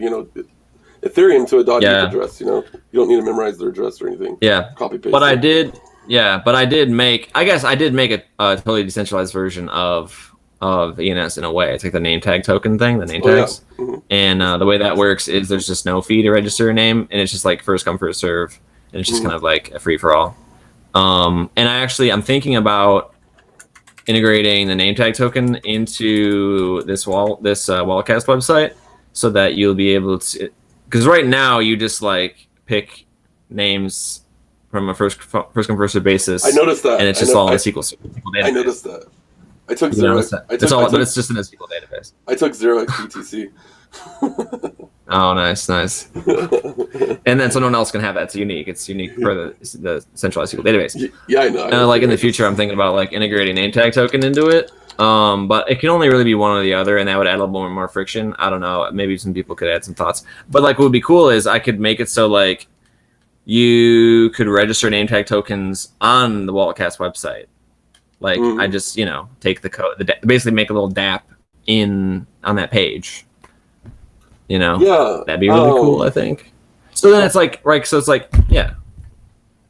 Ethereum to a .eth address. You don't need to memorize their address or anything. Yeah, copy paste. But I did make. I guess I did make a totally decentralized version of ENS in a way. It's like the name tag token thing, the name tags. Yeah. Mm-hmm. And the way that works is there's just no fee to register a name, and it's just like first come first serve, and it's just kind of like a free for all. And I'm thinking about integrating the name tag token into this Wallcast website so that you'll be able to, because right now you just like pick names from a first come first serve basis. I noticed that, and it's just all in a SQL database. I noticed that. I took but it's just in a SQL database. I took 0xBTC. Oh, nice. And then someone else can have that. It's unique. It's unique for the centralized SQL database. Yeah, I know. Like in the future, I'm thinking about like integrating name tag token into it. But it can only really be one or the other, and that would add a little more friction. I don't know. Maybe some people could add some thoughts. But like, what would be cool is I could make it so like you could register name tag tokens on the Wallcast website. Like I just take the code, basically make a little DApp on that page. That'd be really cool. I think. So then it's like right. So it's like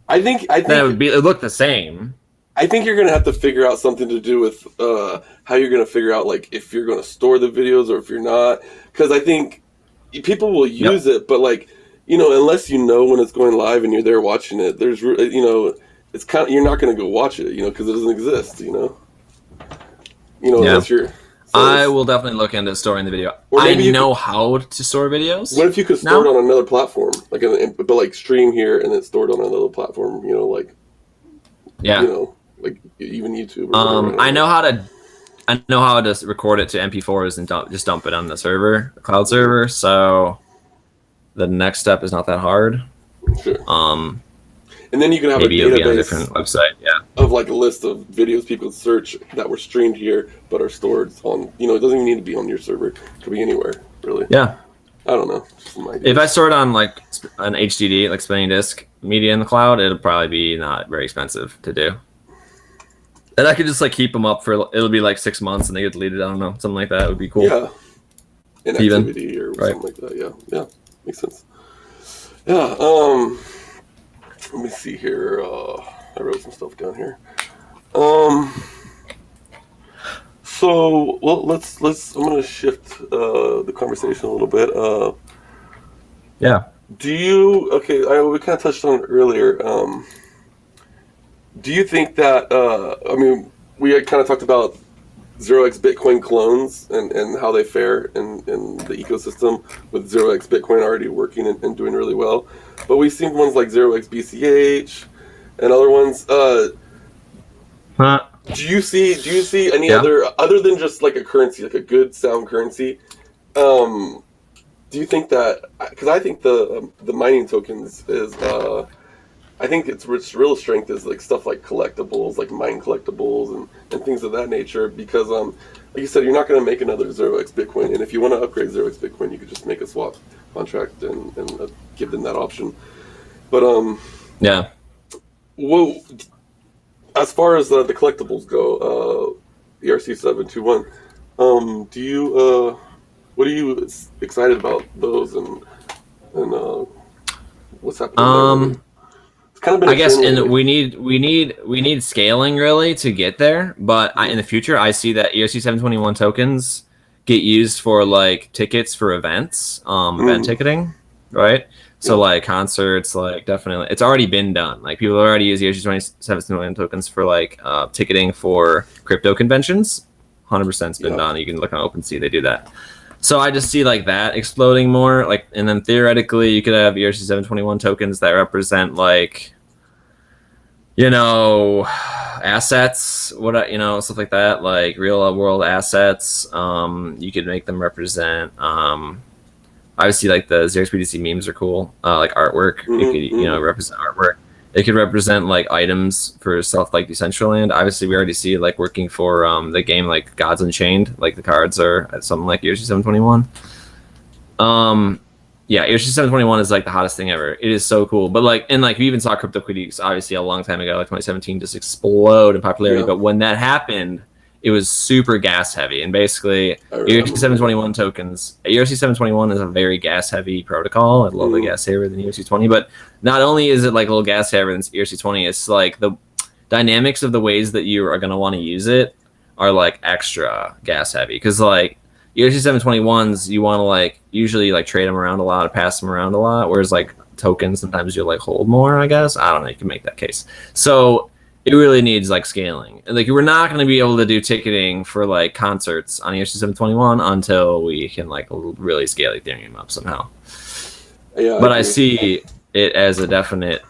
I think then it look the same. I think you're gonna have to figure out something to do with how you're gonna figure out like if you're gonna store the videos or if you're not, because I think people will use it, but like unless you know when it's going live and you're there watching it, there's it's kind of, you're not gonna go watch it because it doesn't exist. Unless you're. So I will definitely look into storing the video. I know how to store videos. What if you could store it on another platform, but stream here and then store it on another platform? Like even YouTube. I know how to record it to MP4s and dump it on the server, the cloud server. So the next step is not that hard. Sure. And then you can have maybe a database it'll be on a different website, of like a list of videos people search that were streamed here but are stored on. It doesn't even need to be on your server. It could be anywhere, really. Yeah. I don't know. Just some ideas. If I store it on like an HDD, like spinning disk media in the cloud, it'll probably be not very expensive to do. And I could just like keep them up for it'll be like 6 months and they get deleted. I don't know, something like that would be cool. Yeah. Inactivity or something like that. Yeah. Makes sense. Yeah. Let me see here. I wrote some stuff down here. So let's. I'm gonna shift the conversation a little bit. Do you? Okay, we kind of touched on it earlier. Do you think that? We had kind of talked about 0xBitcoin clones and how they fare in the ecosystem with 0xBitcoin already working and doing really well. But we've seen ones like 0xBCH and other ones. Do you see any other than just like a currency, like a good sound currency? Do you think that? Because I think the mining tokens is. I think its real strength is like stuff like collectibles, like mine collectibles and things of that nature. Because like you said, you're not going to make another 0xBitcoin, and if you want to upgrade 0xBitcoin, you could just make a swap contract and give them that option. But well, as far as the collectibles go, ERC-721, what are you excited about those and what's happening there? Kind of I guess, and we need scaling really to get there. But in the future, I see that ERC-721 tokens get used for like tickets for events, event ticketing, right? So like concerts, like definitely, it's already been done. Like people already use ERC-721 tokens for like ticketing for crypto conventions. 100%'s been done. You can look on OpenSea; they do that. So I just see like that exploding more, like, and then theoretically you could have ERC-721 tokens that represent like, assets, stuff like that, like real world assets. You could make them represent obviously like the 0xBTC memes are cool, like artwork. It could, you know, represent artwork. It could represent like items for stuff like Decentraland. Obviously, we already see it like working for the game like Gods Unchained. Like the cards are something like ERC 721. Yeah, ERC 721 is like the hottest thing ever. It is so cool. But like, and like we even saw CryptoKitties obviously a long time ago, like 2017, just explode in popularity. But when that happened, it was super gas heavy, and basically ERC 721 tokens. ERC 721 is a very gas heavy protocol. I love the gas heavier than ERC 20, but not only is it like a little gas heavier than ERC 20, it's like the dynamics of the ways that you are going to want to use it are like extra gas heavy, because like ERC 721s, you want to like usually like trade them around a lot or pass them around a lot, whereas like tokens sometimes you'll like hold more, I guess. I don't know, you can make that case. So it really needs like scaling. Like we're not going to be able to do ticketing for like concerts on ERC 721 until we can like really scale Ethereum up somehow. Yeah, but I see it as a definite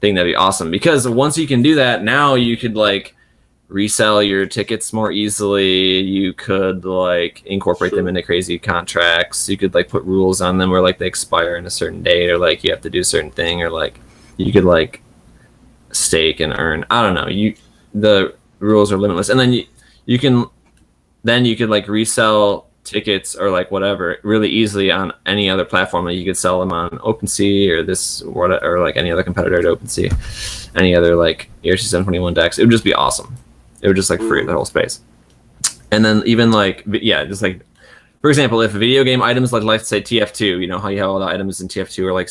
thing that'd be awesome, because once you can do that, now you could like resell your tickets more easily. You could like incorporate them into crazy contracts. You could like put rules on them where like they expire in a certain date, or like you have to do a certain thing, or like you could like stake and earn. I don't know. The rules are limitless, and then you could like resell tickets or like whatever really easily on any other platform. Like you could sell them on OpenSea or like any other competitor to OpenSea, any other like ERC 721 DEX. It would just be awesome. It would just like free the whole space. And then even like just like for example, if video game items like let's say TF2, you know how you have all the items in TF2 or like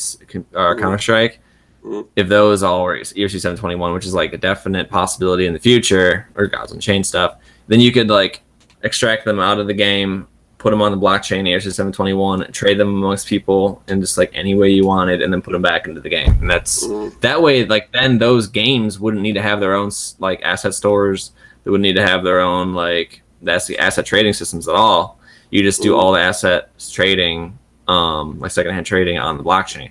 Counter-Strike. If those all were ERC 721, which is like a definite possibility in the future, or Gods Unchained stuff, then you could like extract them out of the game, put them on the blockchain ERC 721, trade them amongst people in just like any way you wanted, and then put them back into the game. And that's that way, like then those games wouldn't need to have their own like asset stores. They wouldn't need to have their own like asset trading systems at all. You just do all the asset trading, like secondhand trading on the blockchain.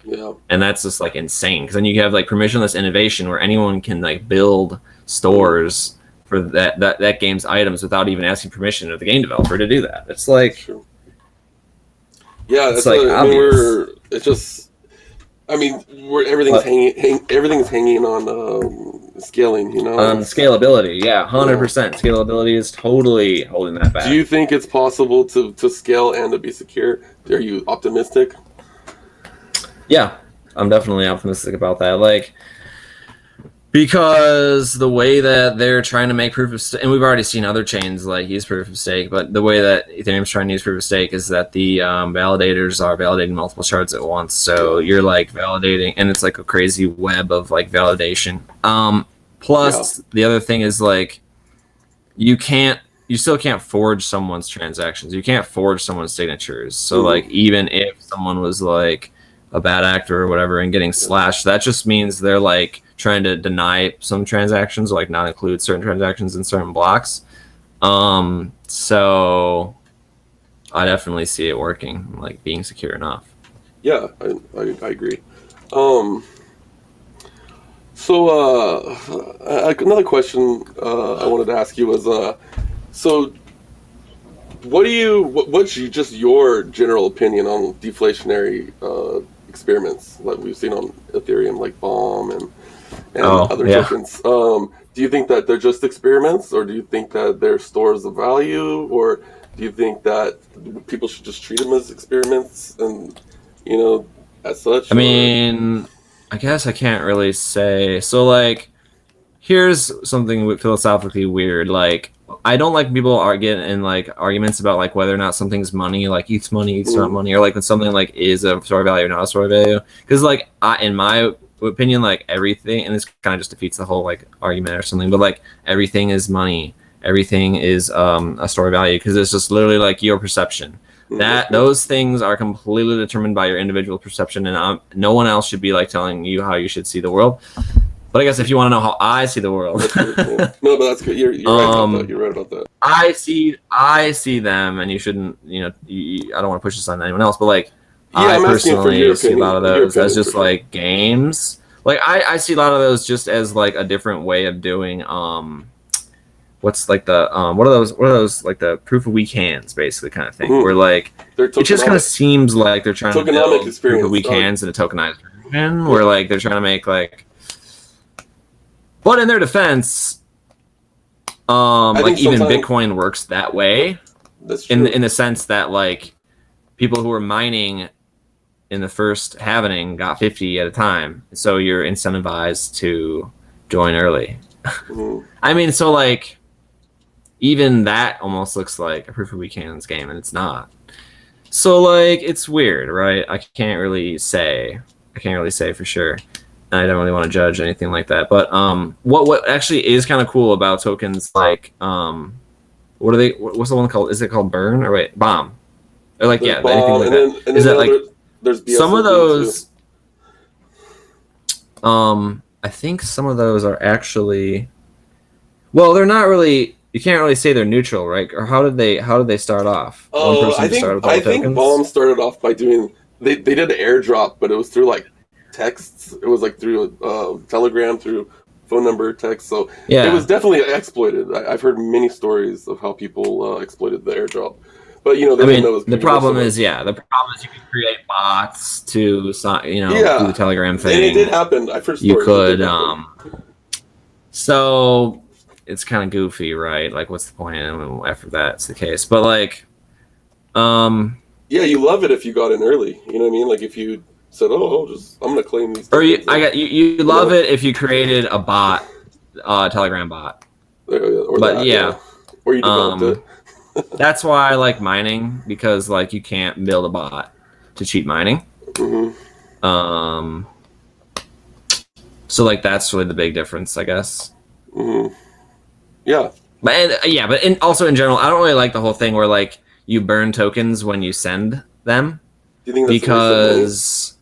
Yeah, and that's just like insane, because then you have like permissionless innovation where anyone can like build stores for that game's items without even asking permission of the game developer to do that. It's like, yeah, it's like it's just, I mean, everything's hanging on scaling, you know, on scalability. Yeah, 100%. Scalability is totally holding that back. Do you think it's possible to scale and to be secure? Are you optimistic? Yeah, I'm definitely optimistic about that. Like, because the way that they're trying to make proof of stake, and we've already seen other chains like use proof of stake, but the way that Ethereum's trying to use proof of stake is that the validators are validating multiple shards at once. So you're like validating, and it's like a crazy web of like validation. Plus, the other thing is like you still can't forge someone's transactions. You can't forge someone's signatures. So like even if someone was like a bad actor or whatever and getting slashed, that just means they're like trying to deny some transactions, or like not include certain transactions in certain blocks. So I definitely see it working, like being secure enough. Yeah, I agree. So another question I wanted to ask you was, so what's just your general opinion on deflationary experiments like we've seen on Ethereum, like Bomb and other tokens? Do you think that they're just experiments, or do you think that they're stores of value, or do you think that people should just treat them as experiments and, you know, as such? I mean, I guess I can't really say. So like, here's something philosophically weird. Like, I don't like people getting in like arguments about like whether or not something's money, like ETH's money, ETH's not money, or like when something like is a store of value or not a store of value. Because like in my opinion, like everything, and this kind of just defeats the whole like argument or something, but like everything is money, everything is a store of value, because it's just literally like your perception. That those things are completely determined by your individual perception, and no one else should be like telling you how you should see the world. But I guess if you want to know how I see the world, no, but that's good. You're right about that. You're right about that. I see them, and you shouldn't. You know, I don't want to push this on anyone else, but like, I personally see a lot of those as just like games. Like I see a lot of those just as like a different way of doing what's like the what are those like the proof of weak hands basically kind of thing, where like it just kind of seems like they're trying to build proof of weak hands in a tokenized version, where like they're trying to make like. But in their defense, like even Bitcoin works that way. That's true. In the sense that like people who were mining in the first halvening got 50 at a time, so you're incentivized to join early. I mean, so like even that almost looks like a proof of weak hands game, and it's not. So like it's weird, right? I can't really say for sure. I don't really want to judge anything like that. But what actually is kind of cool about tokens like what are they? What's the one called? Is it called Burn or wait Bomb? Or like there's anything like that. Is that like there's some of those? I think some of those are actually. Well, they're not really. You can't really say they're neutral, right? Or how did they start off? Oh, I think Bomb started off by doing. They did an airdrop, but it was through like texts. It was like through Telegram, through phone number, text. So yeah, it was definitely exploited. I've heard many stories of how people exploited the airdrop. But you know, the problem is you can create bots to do the Telegram thing. And it did happen. I've heard stories. You could so it's kind of goofy, right? Like, what's the point after that's the case? But like, yeah, you love it if you got in early. You know what I mean? Like if you said, "Oh, I'm gonna claim these." Or you love it if you created a bot, Telegram bot. Or you developed it. That's why I like mining, because like you can't build a bot to cheat mining. So like that's really the big difference, I guess. Yeah. But also in general, I don't really like the whole thing where like you burn tokens when you send them. Do you think that's because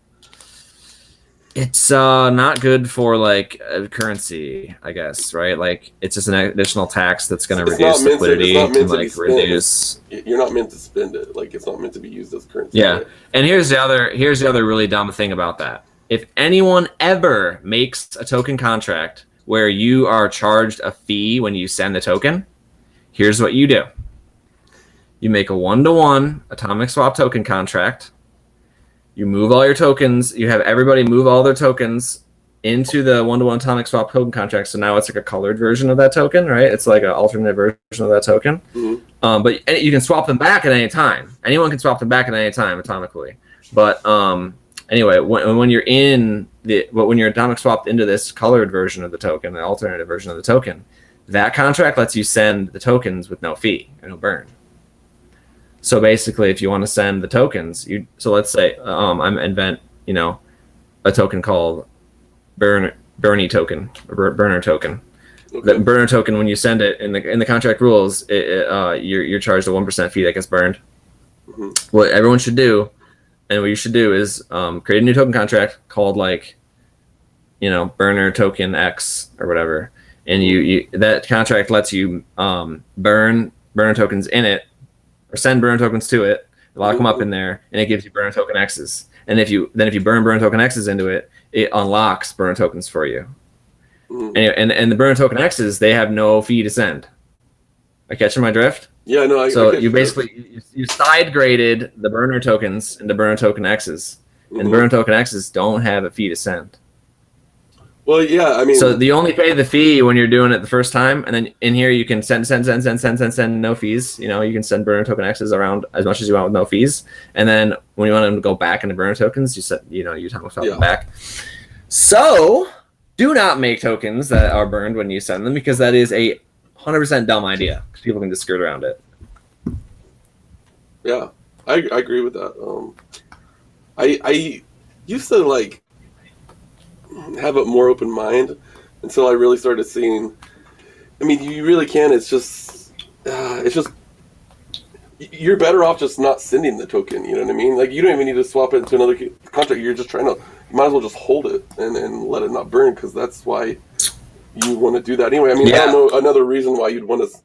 it's not good for like currency, I guess, right? Like it's just an additional tax that's going to reduce liquidity and like reduce. You're not meant to spend it. Like it's not meant to be used as currency. Yeah, right? And here's the other really dumb thing about that. If anyone ever makes a token contract where you are charged a fee when you send the token, here's what you do. You make a 1-to-1 atomic swap token contract. You move all your tokens. You have everybody move all their tokens into the 1-to-1 atomic swap token contract. So now it's like a colored version of that token, right? It's like an alternate version of that token. But you can swap them back at any time. Anyone can swap them back at any time atomically. But anyway, when you're when you're atomic swapped into this colored version of the token, the alternative version of the token, that contract lets you send the tokens with no fee or no burn. So basically, if you want to send the tokens, so let's say I invent a token called Bernie token or burner token. Okay. The burner token, when you send it in the contract rules, you're charged a 1% fee that gets burned. What everyone should do, and what you should do is create a new token contract called like burner token X or whatever, and you that contract lets you burn burner tokens in it. Or send burner tokens to it, lock them up in there, and it gives you burner token X's. And if you burn burner token X's into it, it unlocks burner tokens for you. And the burner token X's, they have no fee to send. Are you catching my drift? Yeah, no. So you basically you side graded the burner tokens into burner token X's, and the burner token X's don't have a fee to send. Well, yeah, I mean. So you only pay the fee when you're doing it the first time, and then in here you can send no fees. You can send burner token X's around as much as you want with no fees, and then when you want them to go back into burner tokens, you set you atomic swap them back. So do not make tokens that are burned when you send them, because that is a 100% dumb idea, because people can just skirt around it. Yeah, I agree with that. I used to like have a more open mind until I really started seeing. I mean, you really can. It's just you're better off just not sending the token. You know what I mean? Like you don't even need to swap it into another contract. You're just trying to. You might as well just hold it and let it not burn, because that's why you want to do that anyway. I mean, I don't know another reason why you'd want to,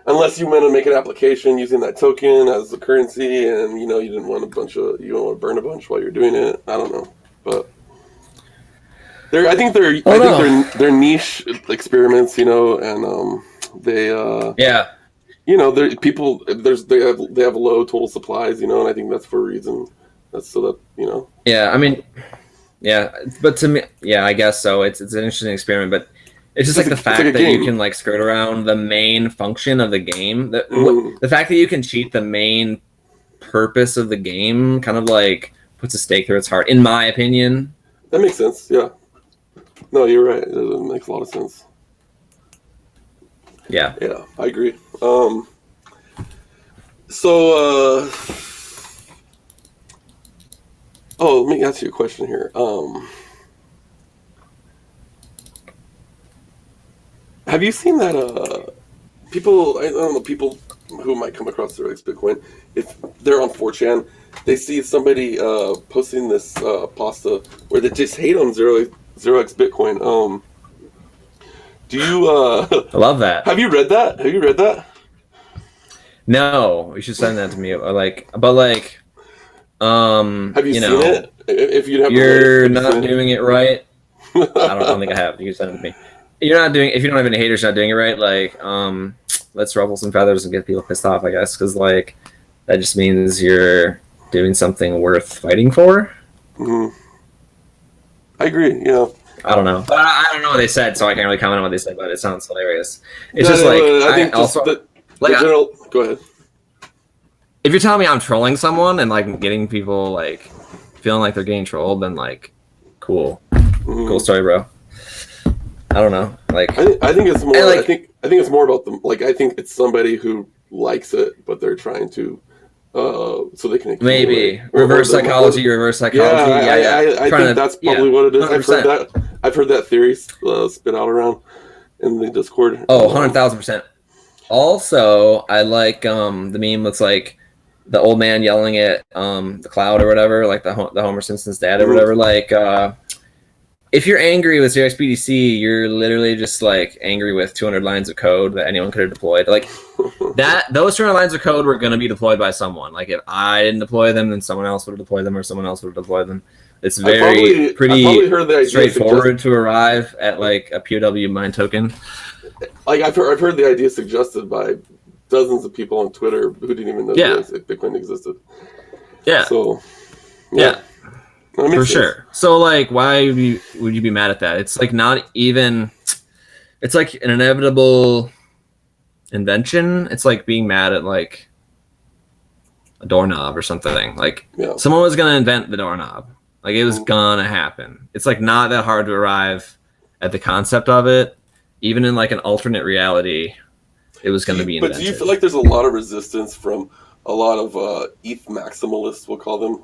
unless you want to make an application using that token as the currency, and you didn't want you don't want to burn a bunch while you're doing it. I don't know, but. I think they're niche experiments, and They Yeah. you know, they have low total supplies, you know, and I think that's for a reason. That's so that, you know. Yeah, I mean, yeah, but to me, yeah, I guess so. It's an interesting experiment, but it's just like the It's like a fact that you game. can like skirt around the main function of the game. Mm, The fact that you can cheat the main purpose of the game kind of like puts a stake through its heart, in my opinion. that makes sense. Yeah. No, you're right. It makes a lot of sense. Yeah. Yeah, I agree. So, oh, let me ask you a question here. Have you seen that? People, I don't know, people who might come across 0xBitcoin, if they're on 4chan, they see somebody posting this pasta where they just hate on 0xBitcoin. Do you I love that. have you read that? Have you read that? No, you should send that to me. Or like, but like, Have you you seen know, it? If you haven't read it, you're have you not seen doing it right. it? I don't think I have. You can send it to me. You're not doing, if you don't have any haters, you're not doing it right. Like, let's ruffle some feathers and get people pissed off, I guess, because like that just means you're doing something worth fighting for. Mhm. I agree. Yeah. I don't know, but I don't know what they said, so I can't really comment on what they said. But it sounds hilarious. It's No, just no, like no, I I think just also the like general. Go ahead. if you're telling me I'm trolling someone and like getting people like feeling like they're getting trolled, then like cool, cool story, bro. I don't know, like I think it's more. like, I think it's more about them. Like I think it's somebody who likes it, but they're trying to, so they can maybe accumulate. reverse psychology. Yeah, I think that's probably what it is. 100%. I've heard that theory spit out around in the Discord. Oh, 100,000%. Also, I like the meme that's like the old man yelling at the cloud or whatever, like the Homer Simpson's dad or whatever. Like, if you're angry with 0xBTC, you're literally just like angry with 200 lines of code that anyone could have deployed. Like that, those 200 lines of code were going to be deployed by someone. Like if I didn't deploy them, then someone else would have deployed them, or someone else would have deployed them. It's pretty heard the idea straightforward to arrive at like a POW mine token. Like I've heard the idea suggested by dozens of people on Twitter who didn't even know Bitcoin existed. Yeah. So yeah. For sense. sure. So like, why would you be mad at that? It's like not even. It's like an inevitable invention. It's like being mad at like a doorknob or something. Like someone was gonna invent the doorknob. Like it was gonna happen. It's like not that hard to arrive at the concept of it. Even in like an alternate reality, it was gonna be invented. But do you feel like there's a lot of resistance from a lot of ETH maximalists, we'll call them,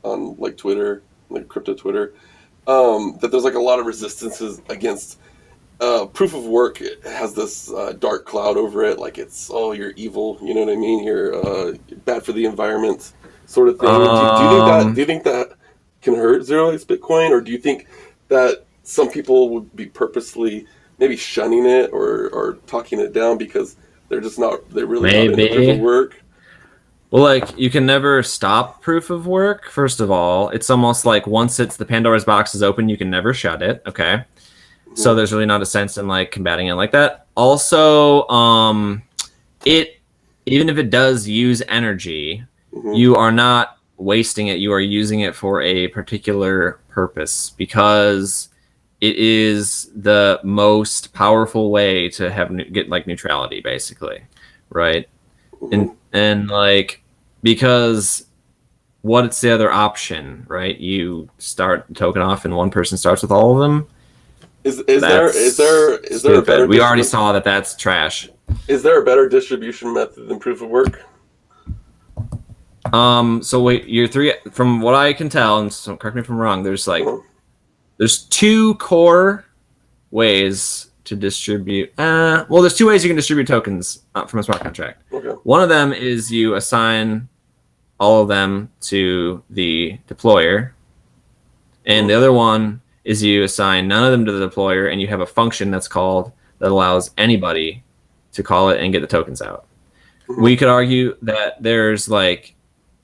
on like Twitter, like crypto Twitter, that there's like a lot of resistances against proof of work? It has this dark cloud over it, like it's, oh, you're evil, you know what I mean? You're bad for the environment, sort of thing. Do you think that can hurt 0xBitcoin, or do you think that some people would be purposely maybe shunning it or talking it down because they're really not into proof of work? Well, like, you can never stop proof of work, first of all. It's almost like once the Pandora's box is open, you can never shut it, okay? So there's really not a sense in, like, combating it like that. Also, even if it does use energy, you are not wasting it. You are using it for a particular purpose because it is the most powerful way to get, like, neutrality, basically, right? And like, because what's the other option, right? You start the token off and one person starts with all of them. Is there a better? We already saw that that's trash. Is there a better distribution method than proof of work? So wait, from what I can tell, and so correct me if I'm wrong, there's like there's two core ways to distribute. Well, there's two ways you can distribute tokens from a smart contract. Okay. One of them is you assign all of them to the deployer, and the other one is you assign none of them to the deployer, and you have a function that allows anybody to call it and get the tokens out. We could argue that there's like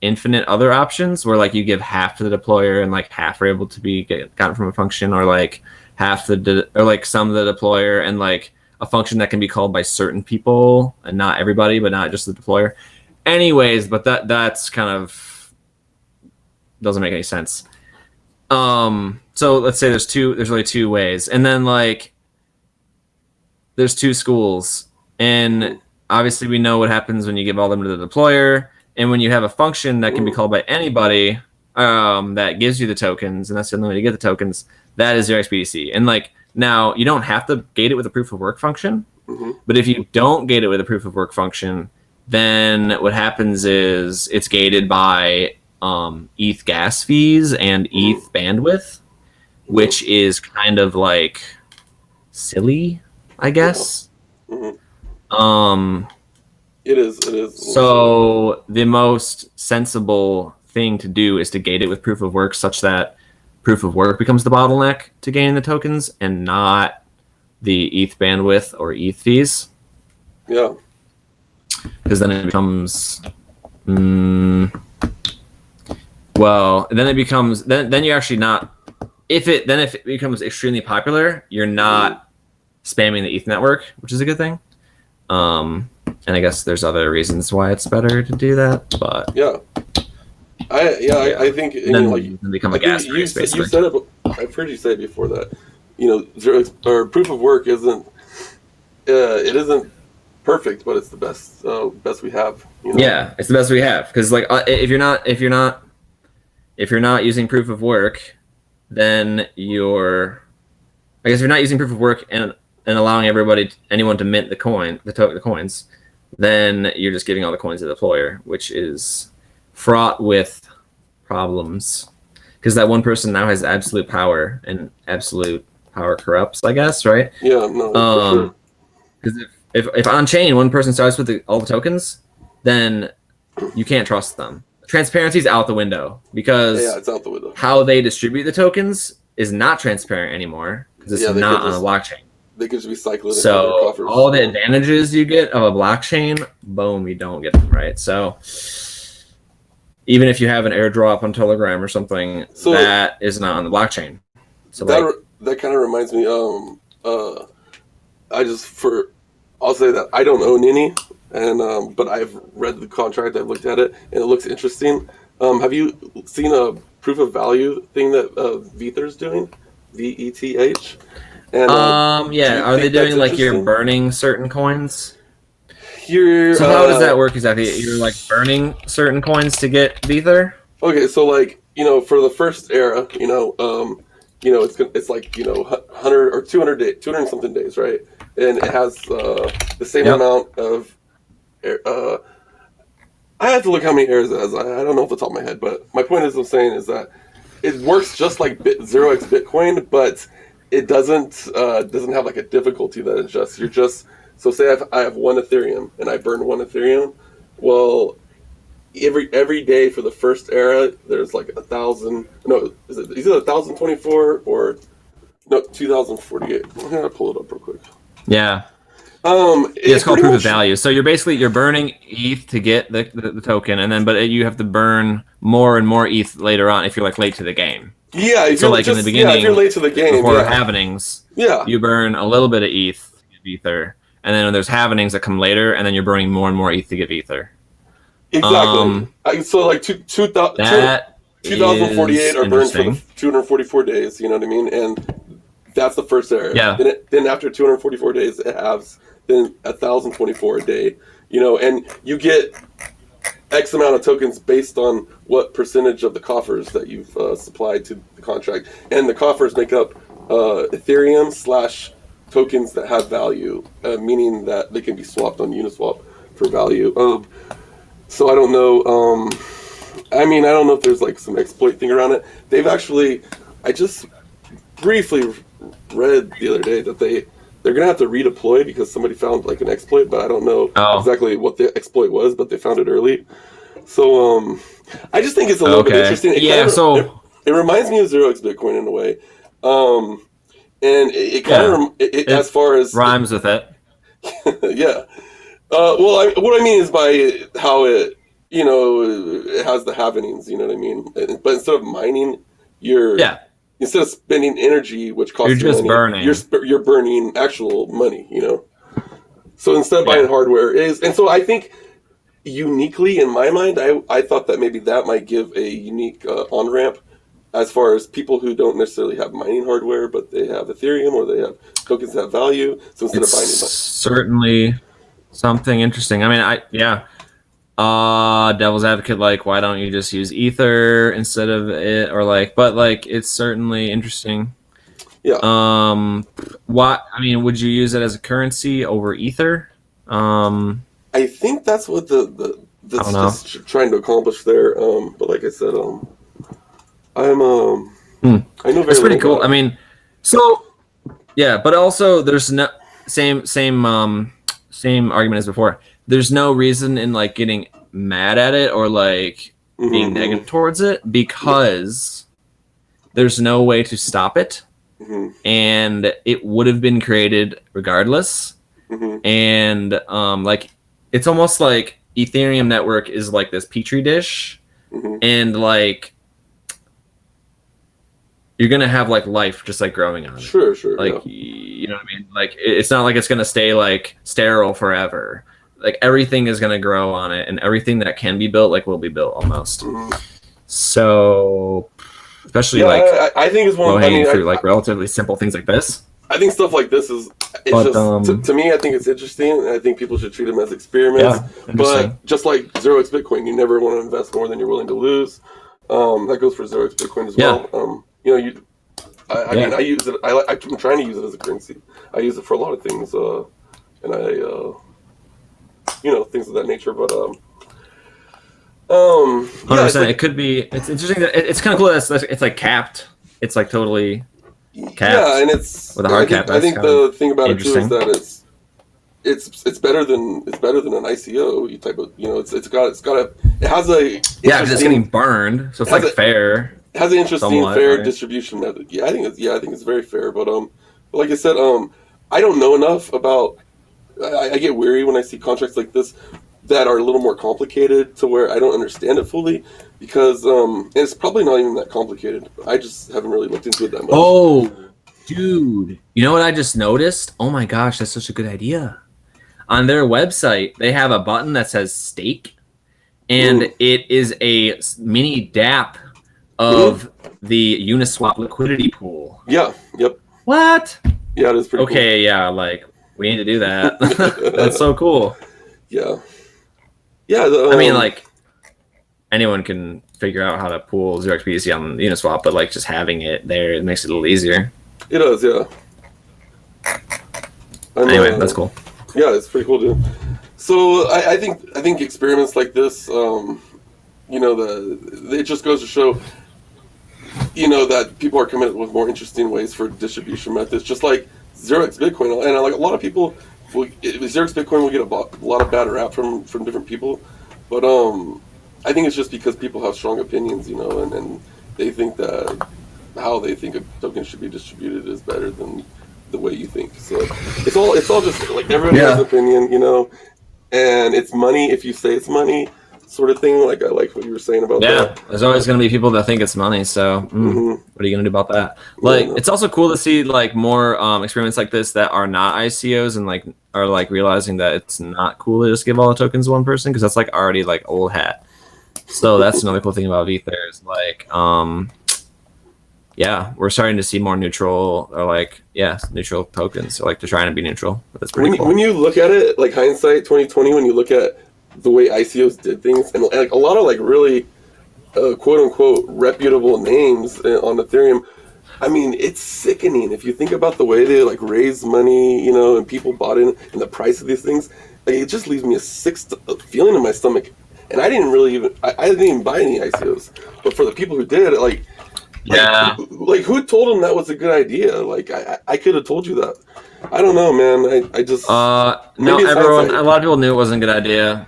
infinite other options where like you give half to the deployer and like half are able to be gotten from a function, or like half or like some of the deployer and like a function that can be called by certain people and not everybody, but not just the deployer. Anyways, but that's kind of doesn't make any sense. So let's say there's really two ways, and then like there's two schools, and obviously we know what happens when you give all them to the deployer, and when you have a function that can be called by anybody that gives you the tokens, and that's the only way to get the tokens. That is 0xBTC, and like now you don't have to gate it with a proof of work function, but if you don't gate it with a proof of work function, then what happens is it's gated by ETH gas fees and ETH bandwidth, which is kind of like silly, I guess. It is. So the most sensible thing to do is to gate it with proof of work, such that proof of work becomes the bottleneck to gaining the tokens and not the ETH bandwidth or ETH fees. Yeah. Because then it becomes well, then it becomes then you're actually not if it becomes extremely popular, you're not spamming the ETH network, which is a good thing. And I guess there's other reasons why it's better to do that, but I think then like become a gas price, basically. You said it. I've heard you say it before that zero or proof of work isn't it isn't perfect, but it's the best we have. Yeah, it's the best we have, because like if you're not using proof of work, then I guess if you're not using proof of work and allowing anyone to mint the coins, then you're just giving all the coins to the deployer, which is fraught with problems, because that one person now has absolute power, and absolute power corrupts, I guess, right? Yeah, no. Because if on chain one person starts with all the tokens, then you can't trust them. Transparency's out the window, because it's out the window. How they distribute the tokens is not transparent anymore, because it's not on a blockchain. They can just recycle it. So all the advantages you get of a blockchain, boom, you don't get them, right? So even if you have an airdrop on Telegram or something, that is not on the blockchain. So that kind of reminds me. I'll say that I don't own any, and but I've read the contract, I've looked at it, and it looks interesting. Have you seen a proof of value thing that Vether's doing? VETH? And, are they doing like you're burning certain coins? So how does that work exactly? You're like burning certain coins to get Vether? Okay, so like for the first era, it's like 100 or 200 something days, right? And it has the same amount of. I have to look how many errors it has. I don't know off the top of my head, but my point is, I'm saying is that it works just like 0xBitcoin, but it doesn't have like a difficulty that adjusts. You're just say I have one Ethereum and I burn one Ethereum. Well, every day for the first era, there's like 1,000. No, is it 1,024 or no 2,048? I'm gonna pull it up real quick. Yeah. It's called proof of value. So you're burning ETH to get the token, and then you have to burn more and more ETH later on if you're like late to the game. Yeah, in the beginning, if you're late to the game, before halvenings, you burn a little bit of ETH to get Ether, and then there's halvenings that come later, and then you're burning more and more ETH to get Ether. Exactly. So like 2048 are burned for 244 days. You know what I mean? And that's the first era. Yeah. Then after 244 days, it halves. Then 1,024 a day. And you get X amount of tokens based on what percentage of the coffers that you've supplied to the contract, and the coffers make up Ethereum / tokens that have value, meaning that they can be swapped on Uniswap for value. So I don't know. I don't know if there's like some exploit thing around it. They've actually, I just briefly read the other day that they're gonna have to redeploy because somebody found like an exploit, but I don't know exactly what the exploit was, but they found it early. So I just think it's a little bit interesting. It reminds me of 0xBitcoin in a way, and it kind of as far as rhymes with it. Yeah. What I mean is by how it it has the halvenings. You know what I mean? But instead of mining, you're instead of spending energy, which costs You're you just money, burning. you're burning actual money, you know. So instead of Yeah. buying hardware and so I think uniquely in my mind, I thought that maybe that might give a unique on ramp as far as people who don't necessarily have mining hardware, but they have Ethereum or they have tokens that have value. So instead It's of buying it, certainly something interesting. I mean, yeah. Devil's advocate, like, why don't you just use Ether instead of it, or like, but like, it's certainly interesting. yeah, What I mean, would you use it as a currency over Ether? I think that's what I don't that's know. just trying to accomplish there. But like I said, I'm Hmm. I know That's very pretty little cool. about I it. mean, so yeah, but also there's no same argument as before. There's no reason in like getting mad at it or like being Mm-hmm, negative towards it yeah. because there's no way to stop it, Mm-hmm, and it would have been created regardless. mm-hmm, And like it's almost like Ethereum network is like this petri dish, mm-hmm. and like you're gonna have like life just like growing on it. Sure, yeah. Like you know what I mean? Like it's not like it's gonna stay like sterile forever. Like everything is gonna grow on it, and everything that can be built like will be built almost. Mm-hmm. So especially Yeah, like I think it's low one. I hanging mean, fruit, like relatively simple things like this. I think stuff like this is it's But just to me. I think it's interesting, and I think people should treat them as experiments. yeah, interesting. But just like 0xBitcoin, you never want to invest more than you're willing to lose. That goes for 0xBitcoin as Yeah. well. You know, I Yeah. mean, I use it. I'm trying to use it as a currency. I use it for a lot of things, and you know, things of that nature. But yeah, 100%. It could be. It's interesting that it's kind of cool that it's like capped. It's like totally capped. Yeah, and it's with a hard cap. I think the thing about it too is interesting. that it's better than an ICO type of, you know, it has a Yeah, because it's getting burned, so it's like fair. It has an interesting somewhat, fair right? distribution method. Yeah, I think it's very fair. But like I said, I don't know enough about. I get weary when I see contracts like this that are a little more complicated to where I don't understand it fully because and it's probably not even that complicated. I just haven't really looked into it that much. Oh, dude, you know what I just noticed? Oh my gosh, that's such a good idea. On their website, they have a button that says stake, and it is a mini DApp of the Uniswap liquidity pool. Yeah. Yep. What? Yeah, it is pretty cool. Okay, yeah, like we need to do that. That's so cool. Yeah. Yeah. I mean, like anyone can figure out how to pool 0xBTC on Uniswap, but like just having it there, it makes it a little easier. It does, yeah. Anyway, that's cool. Yeah, it's pretty cool, dude. So I think experiments like this, you know, it just goes to show, you know, that people are coming up with more interesting ways for distribution methods, just like 0xBitcoin, and like a lot of people, 0xBitcoin will get a lot of bad rap from different people, but I think it's just because people have strong opinions, you know, and they think that how they think a token should be distributed is better than the way you think. So it's all just like everyone has an opinion, you know, and it's money if you say it's money, sort of thing. Like I like what you were saying about that. Yeah, there's always going to be people that think it's money. So what are you going to do about that? Like, it's also cool to see like more experiments like this that are not ICOs and like are like realizing that it's not cool to just give all the tokens to one person, because that's like already like old hat. So that's another cool thing about Ether is like yeah, we're starting to see more neutral or like neutral tokens. So like they're trying to be neutral. But that's pretty cool. When you look at it, like hindsight 2020, when you look at the way ICOs did things, and like a lot of like really quote unquote reputable names on Ethereum, I mean, it's sickening if you think about the way they like raise money, you know, and people bought in, and the price of these things. Like, it just leaves me a sick feeling in my stomach. And I didn't really even I didn't even buy any ICOs, but for the people who did, like who told them that was a good idea? Like I could have told you that. I don't know, man. I just no, everyone. A lot of people knew it wasn't a good idea.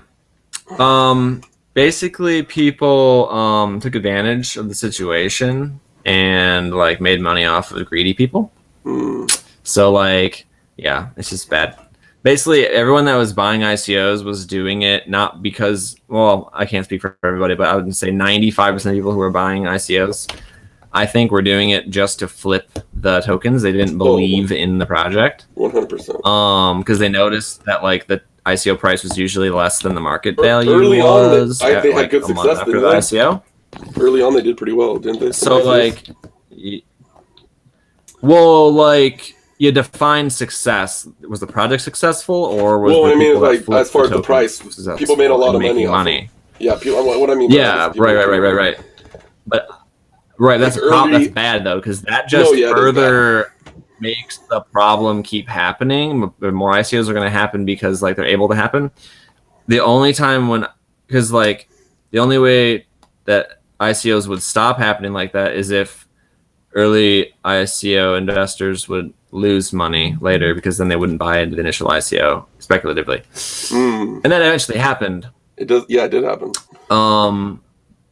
Basically, people took advantage of the situation and like made money off of greedy people. So like, yeah, it's just bad. Basically, everyone that was buying ICOs was doing it not because, well, I can't speak for everybody, but I would say 95% of people who were buying ICOs I think were doing it just to flip the tokens. They didn't believe in the project. 100%. Because they noticed that like the ICO price was usually less than the market value Early was. on, they had like good a month success after the ICO. Early on, they did pretty well, didn't they? So like, well, like you define success. Was the project successful, or was the people that flipped as far as the price, people made a lot of money. Yeah, people. What I mean. Yeah, right. But right, that's that's bad though, because that just further makes the problem keep happening. More ICOs are going to happen because like they're able to happen. The only time because like the only way that ICOs would stop happening like that is if early ICO investors would lose money later, because then they wouldn't buy into the initial ICO speculatively. And that eventually happened. It does. Yeah, it did happen.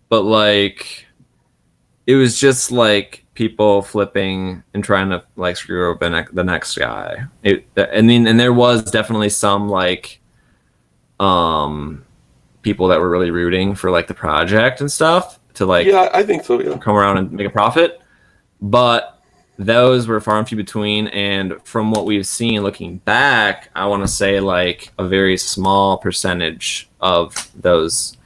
But like, it was just like people flipping and trying to like screw over the next guy. And there was definitely some like people that were really rooting for like the project and stuff to like, yeah, I think so, yeah, come around and make a profit, but those were far and few between. And from what we've seen looking back, I want to say like a very small percentage of those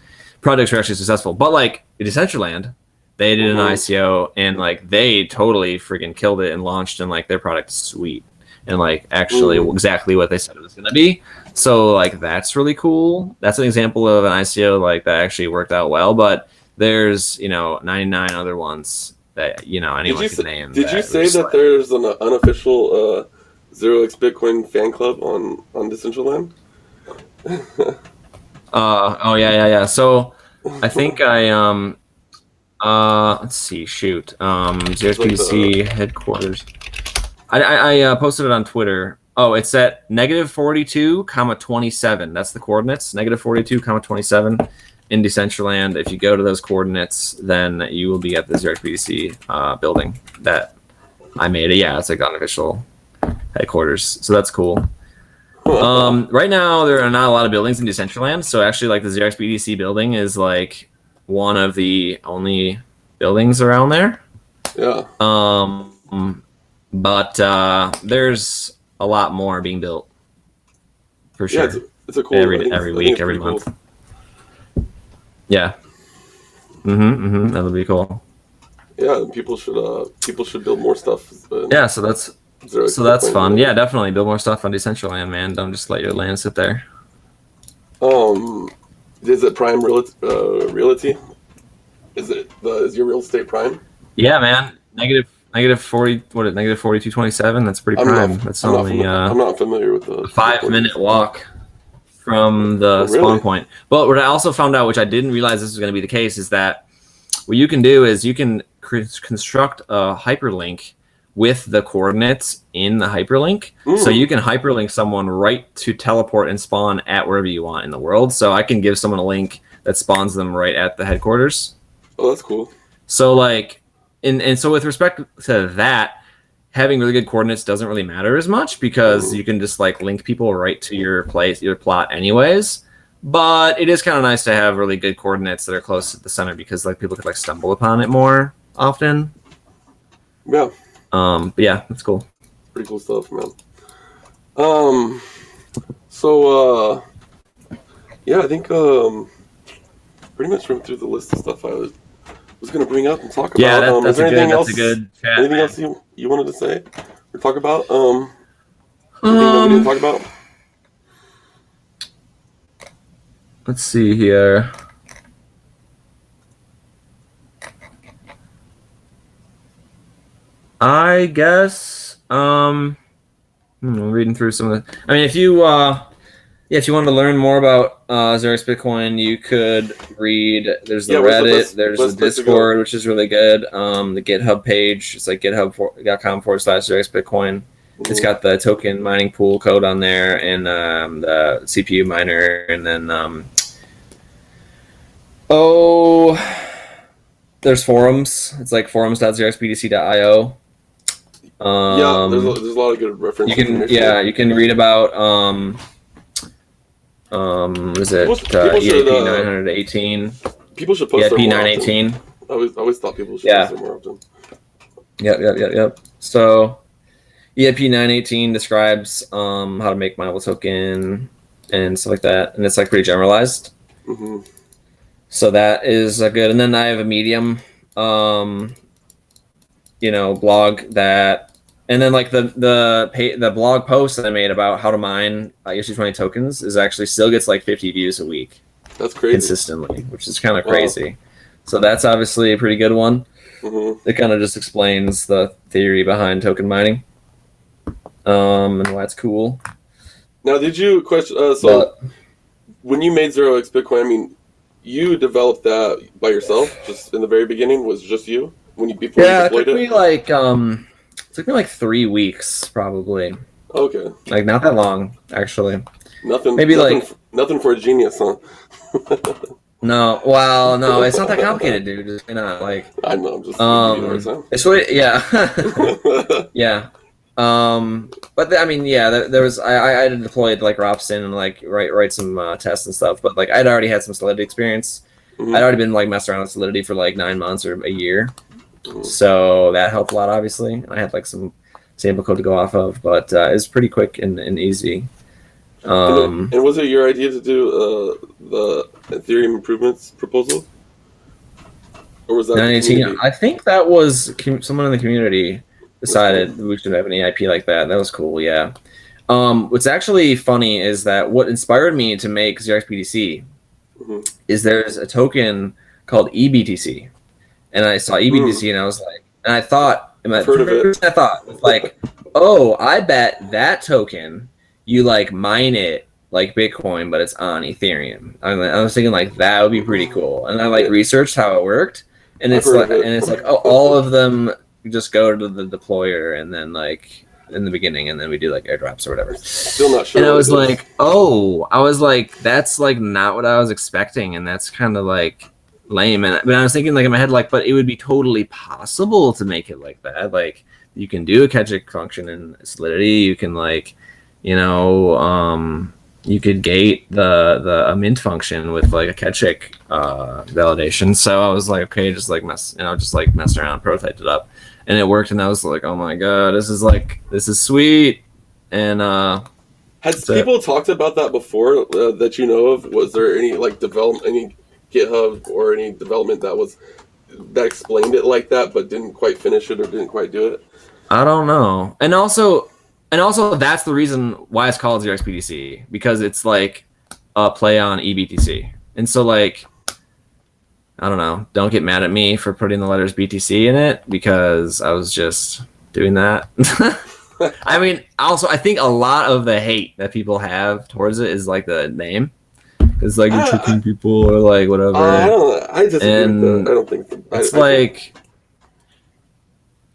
projects were actually successful. But like Decentraland, they did an ICO and like they totally freaking killed it and launched, and like their product is sweet and like actually exactly what they said it was going to be. So like that's really cool. That's an example of an ICO like that actually worked out well. But there's 99 other ones that anyone could name. Did you say that there's an unofficial 0xBitcoin fan club on Decentraland? Oh yeah. So I think let's see. Shoot. 0xBTC headquarters. I posted it on Twitter. Oh, it's at -42,27. That's the coordinates. -42,27 in Decentraland. If you go to those coordinates, then you will be at the 0xBTC building that I made. Yeah, it's like the unofficial headquarters. So that's cool. Right now, there are not a lot of buildings in Decentraland. So actually, like the 0xBTC building is like one of the only buildings around there. Yeah. But there's a lot more being built for sure. Yeah, it's a cool every week, every month. Cool. Yeah. That would be cool. Yeah, people should build more stuff. Yeah, so that's fun. Yeah, definitely build more stuff on Decentraland, man. Don't just let your land sit there. Is it Prime Realty? Is your real estate Prime? Yeah, man. -40. What is -42,27? That's pretty prime. That's only. I'm not familiar with the 5-minute walk from the spawn point. But what I also found out, which I didn't realize this was going to be the case, is that what you can do is you can construct a hyperlink with the coordinates in the hyperlink. So you can hyperlink someone right to teleport and spawn at wherever you want in the world. So I can give someone a link that spawns them right at the headquarters. Oh, that's cool. So like, and so with respect to that, having really good coordinates doesn't really matter as much, because you can just like link people right to your plot anyways. But it is kind of nice to have really good coordinates that are close to the center, because like people could like stumble upon it more often. Yeah. But yeah, that's cool. Pretty cool stuff, man. So yeah, I think pretty much went through the list of stuff I was going to bring up and talk about. Yeah, that's a good chat. Anything man. else you wanted to say or talk about? Anything that we didn't talk about? Let's see here. I guess I'm reading through some of the. I mean, if you wanted to learn more about 0xBitcoin, you could read. There's the Reddit. There's the Discord, which is really good. The GitHub page. It's like github.com/0xBitcoin. It's got the token mining pool code on there, and the CPU miner, and then there's forums. It's like forums.0xbtc.io. Yeah, there's a lot of good references. You can read about what is it? EAP 918. People should post EAP 918. I always thought people should post it more often. Yep. So EIP 918 describes how to make mineable token and stuff like that, and it's like pretty generalized. Mm-hmm. So that is good. And then I have a Medium, blog that, and then like the blog post that I made about how to mine ERC20 tokens is actually still gets like 50 views a week. That's crazy. Consistently, which is kind of crazy. Wow. So that's obviously a pretty good one. Mm-hmm. It kind of just explains the theory behind token mining, and why it's cool. Now, did you question? When you made 0xBitcoin, I mean, you developed that by yourself, just in the very beginning. Was it just you before you deployed it? It took me like 3 weeks, probably. Okay. Like not that long, actually. Nothing for a genius, huh? No, well, no, it's not that complicated, dude. Just, like I know, I'm just it's really, yeah. Yeah. But there was I deployed like Ropsten and like write some tests and stuff, but like I'd already had some Solidity experience. Mm-hmm. I'd already been like messing around with Solidity for like 9 months or a year, so that helped a lot. Obviously, I had like some sample code to go off of, but it's pretty quick and easy. And was it your idea to do the Ethereum improvements proposal, or was that 918? I think that was someone in the community decided we should have an EIP like that. That was cool, yeah. What's actually funny is that what inspired me to make 0xBTC is there's a token called eBTC, and I saw eBTC and I was like, and I thought, like, oh, I bet that token you like mine it like Bitcoin, but it's on Ethereum. I was thinking like that would be pretty cool, and I like researched how it worked, and it's like oh, all of them just go to the deployer, and then like in the beginning, and then we do like airdrops or whatever. Still not sure. And I was like, that's like not what I was expecting, and that's kind of like lame. But I was thinking like in my head like, but it would be totally possible to make it like that. Like you can do a Kechik function in Solidity. You can like, you could gate a mint function with like a Kechik validation. So I was like, okay, just mess around, prototyped it up, and it worked. And I was like, oh my god, this is sweet. And has people talked about that before that you know of? Was there any like development, any GitHub or any development that explained it like that, but didn't quite finish it or didn't quite do it? I don't know. And also that's the reason why it's called 0xBTC, because it's like a play on eBTC. And so like, I don't know, don't get mad at me for putting the letters BTC in it, because I was just doing that. I mean, also I think a lot of the hate that people have towards it is like the name. It's like you're tricking people or like whatever. I disagree with that. I don't think it's like,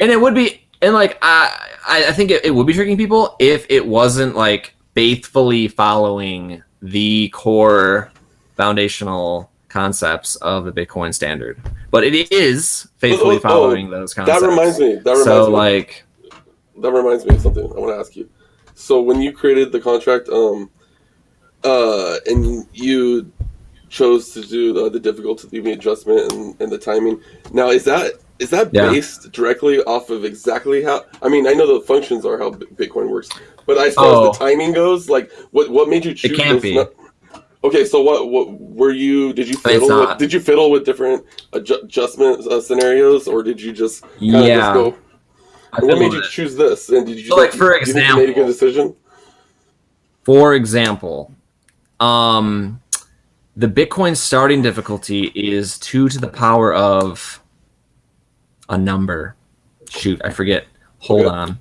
and it would be. And like I think it would be tricking people if it wasn't like faithfully following the core foundational concepps of the Bitcoin standard. But it is faithfully following those concepts. That reminds me. That reminds me of something I want to ask you. So when you created the contract, and you chose to do the difficulty adjustment and the timing. Now, is that based directly off of exactly how? I mean, I know the functions are how Bitcoin works, but as far as the timing goes, like what made you choose? It can't be. Okay, so what were you? Did you fiddle with different adjustment scenarios, or did you just kind of just go? And what made you choose this? And did you for example, make a good decision? For example, the Bitcoin starting difficulty is 2 to the power of a number. Shoot, I forget. Hold on.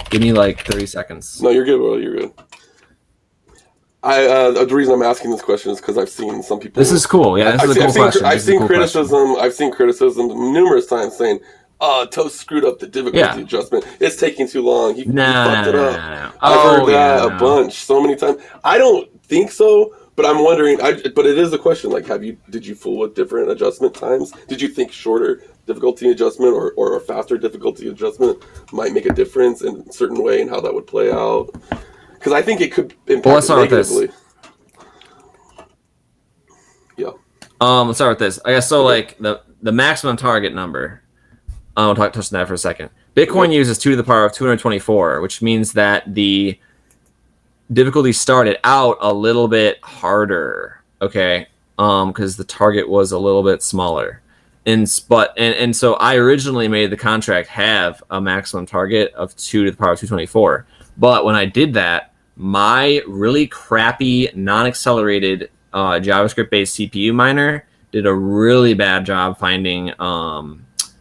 Give me like 30 seconds. No, you're good, bro. You're good. The reason I'm asking this question is because I've seen some people. This is cool. Yeah, this is a cool question. I've seen criticism numerous times saying, Toast screwed up the difficulty adjustment. It's taking too long. He fucked it up. I've heard that a bunch, so many times. I don't think so, but I'm wondering. But it is a question. Like, did you fool with different adjustment times? Did you think shorter difficulty adjustment or a faster difficulty adjustment might make a difference in a certain way and how that would play out? Because I think it could impact negatively. Yeah. Let's start with this. I guess so. Like the maximum target number. I'll touch on that for a second. Bitcoin uses 2 to the power of 224, which means that the difficulty started out a little bit harder. Okay, because the target was a little bit smaller. And so I originally made the contract have a maximum target of 2 to the power of 224. But when I did that, my really crappy non-accelerated JavaScript-based CPU miner did a really bad job finding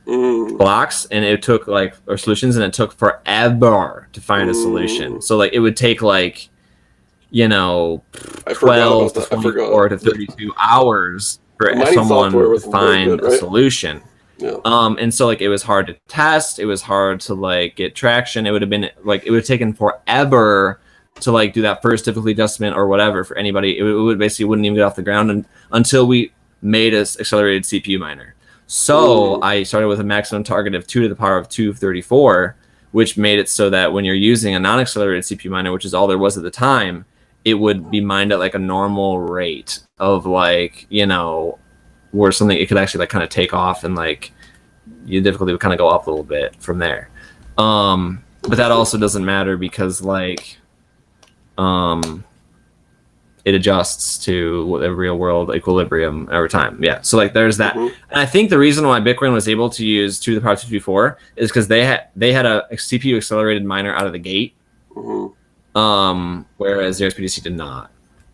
blocks, and it took or solutions, and it took forever to find a solution. So like it would take 12 to 24 to 32 hours for someone to find a solution. Yeah. And so like it was hard to test, it was hard to get traction. It would have been it would have taken forever to do that first difficulty adjustment or whatever for anybody. It would basically wouldn't even get off the ground until we made an accelerated CPU miner. So I started with a maximum target of 2 to the power of 234, which made it so that when you're using a non-accelerated CPU miner, which is all there was at the time, it would be mined at a normal rate of where something it could actually kind of take off, and your difficulty would kind of go up a little bit from there. But that also doesn't matter because it adjusts to the real world equilibrium over time. Yeah. So there's that. And I think the reason why Bitcoin was able to use 2 to the power 224 is because they had a CPU accelerated miner out of the gate. Whereas the XBTC did not.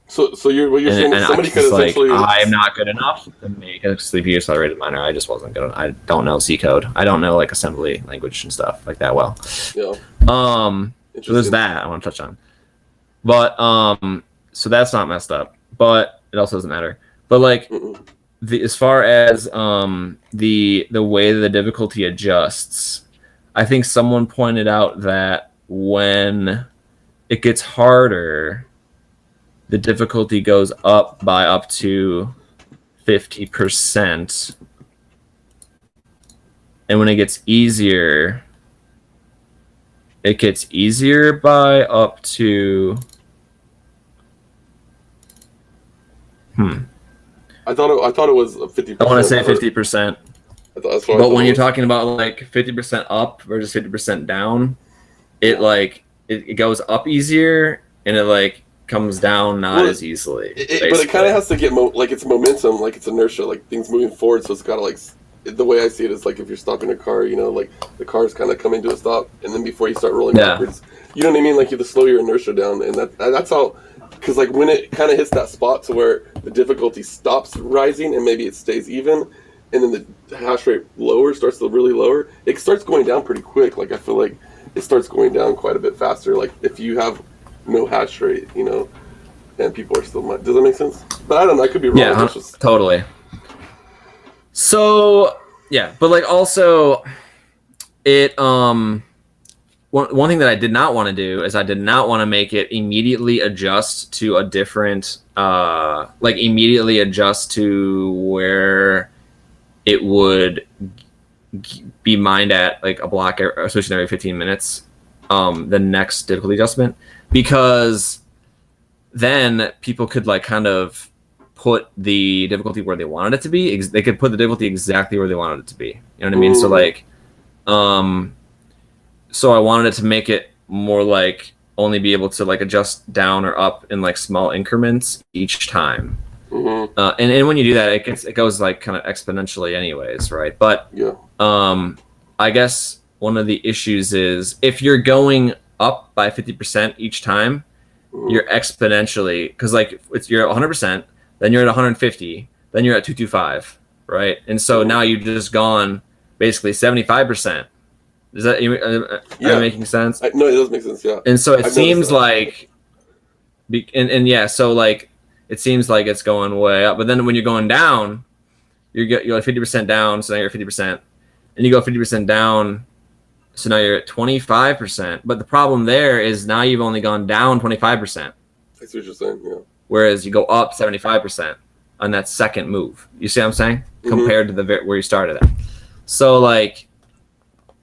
So what you're saying is somebody could essentially I'm not good enough to make a CPU accelerated miner. I just wasn't good. I don't know C code. I don't know assembly language and stuff like that well. Yeah. So there's that I want to touch on. But so that's not messed up, but it also doesn't matter. But as far as the way the difficulty adjusts, I think someone pointed out that when it gets harder, the difficulty goes up by up to 50%, and when it gets easier by up to I thought it was 50%. I want to say 50%. But when you're talking about 50% up versus 50% down, it goes up easier, and it comes down not as easily. But it kind of has to get it's momentum, it's inertia, things moving forward. So it's got to the way I see it is if you're stopping a car, the car's kind of coming to a stop, and then before you start rolling backwards, you know what I mean? You have to slow your inertia down, and that's how. Because when it kind of hits that spot to where the difficulty stops rising and maybe it stays even, and then the hash rate starts to really lower, it starts going down pretty quick. I feel it starts going down quite a bit faster. If you have no hash rate, and people are still does that make sense? But I don't know, I could be wrong. Yeah, totally. So yeah, but also it one thing that I did not want to do is I did not want to make it immediately adjust to a different immediately adjust to where it would be mined at a block or solution every 15 minutes, the next difficulty adjustment, because then people could kind of put the difficulty where they wanted it to be. They could put the difficulty exactly where they wanted it to be. You know what I mean? So so I wanted it to make it more only be able to adjust down or up in small increments each time. And when you do that, it goes kind of exponentially anyways, right? But I guess one of the issues is if you're going up by 50% each time, you're exponentially, because you're at 100%, then you're at 150, then you're at 225, right? And so now you've just gone basically 75%. Is that am I making sense? No, it does make sense. Yeah. And so it seems so it seems like it's going way up. But then when you're going down, you're 50% down, so now you're 50%, and you go 50% down, so now you're at 25%. But the problem there is now you've only gone down 25%. I see what you're saying. Yeah. Whereas you go up 75% on that second move. You see what I'm saying? Compared to where you started at. So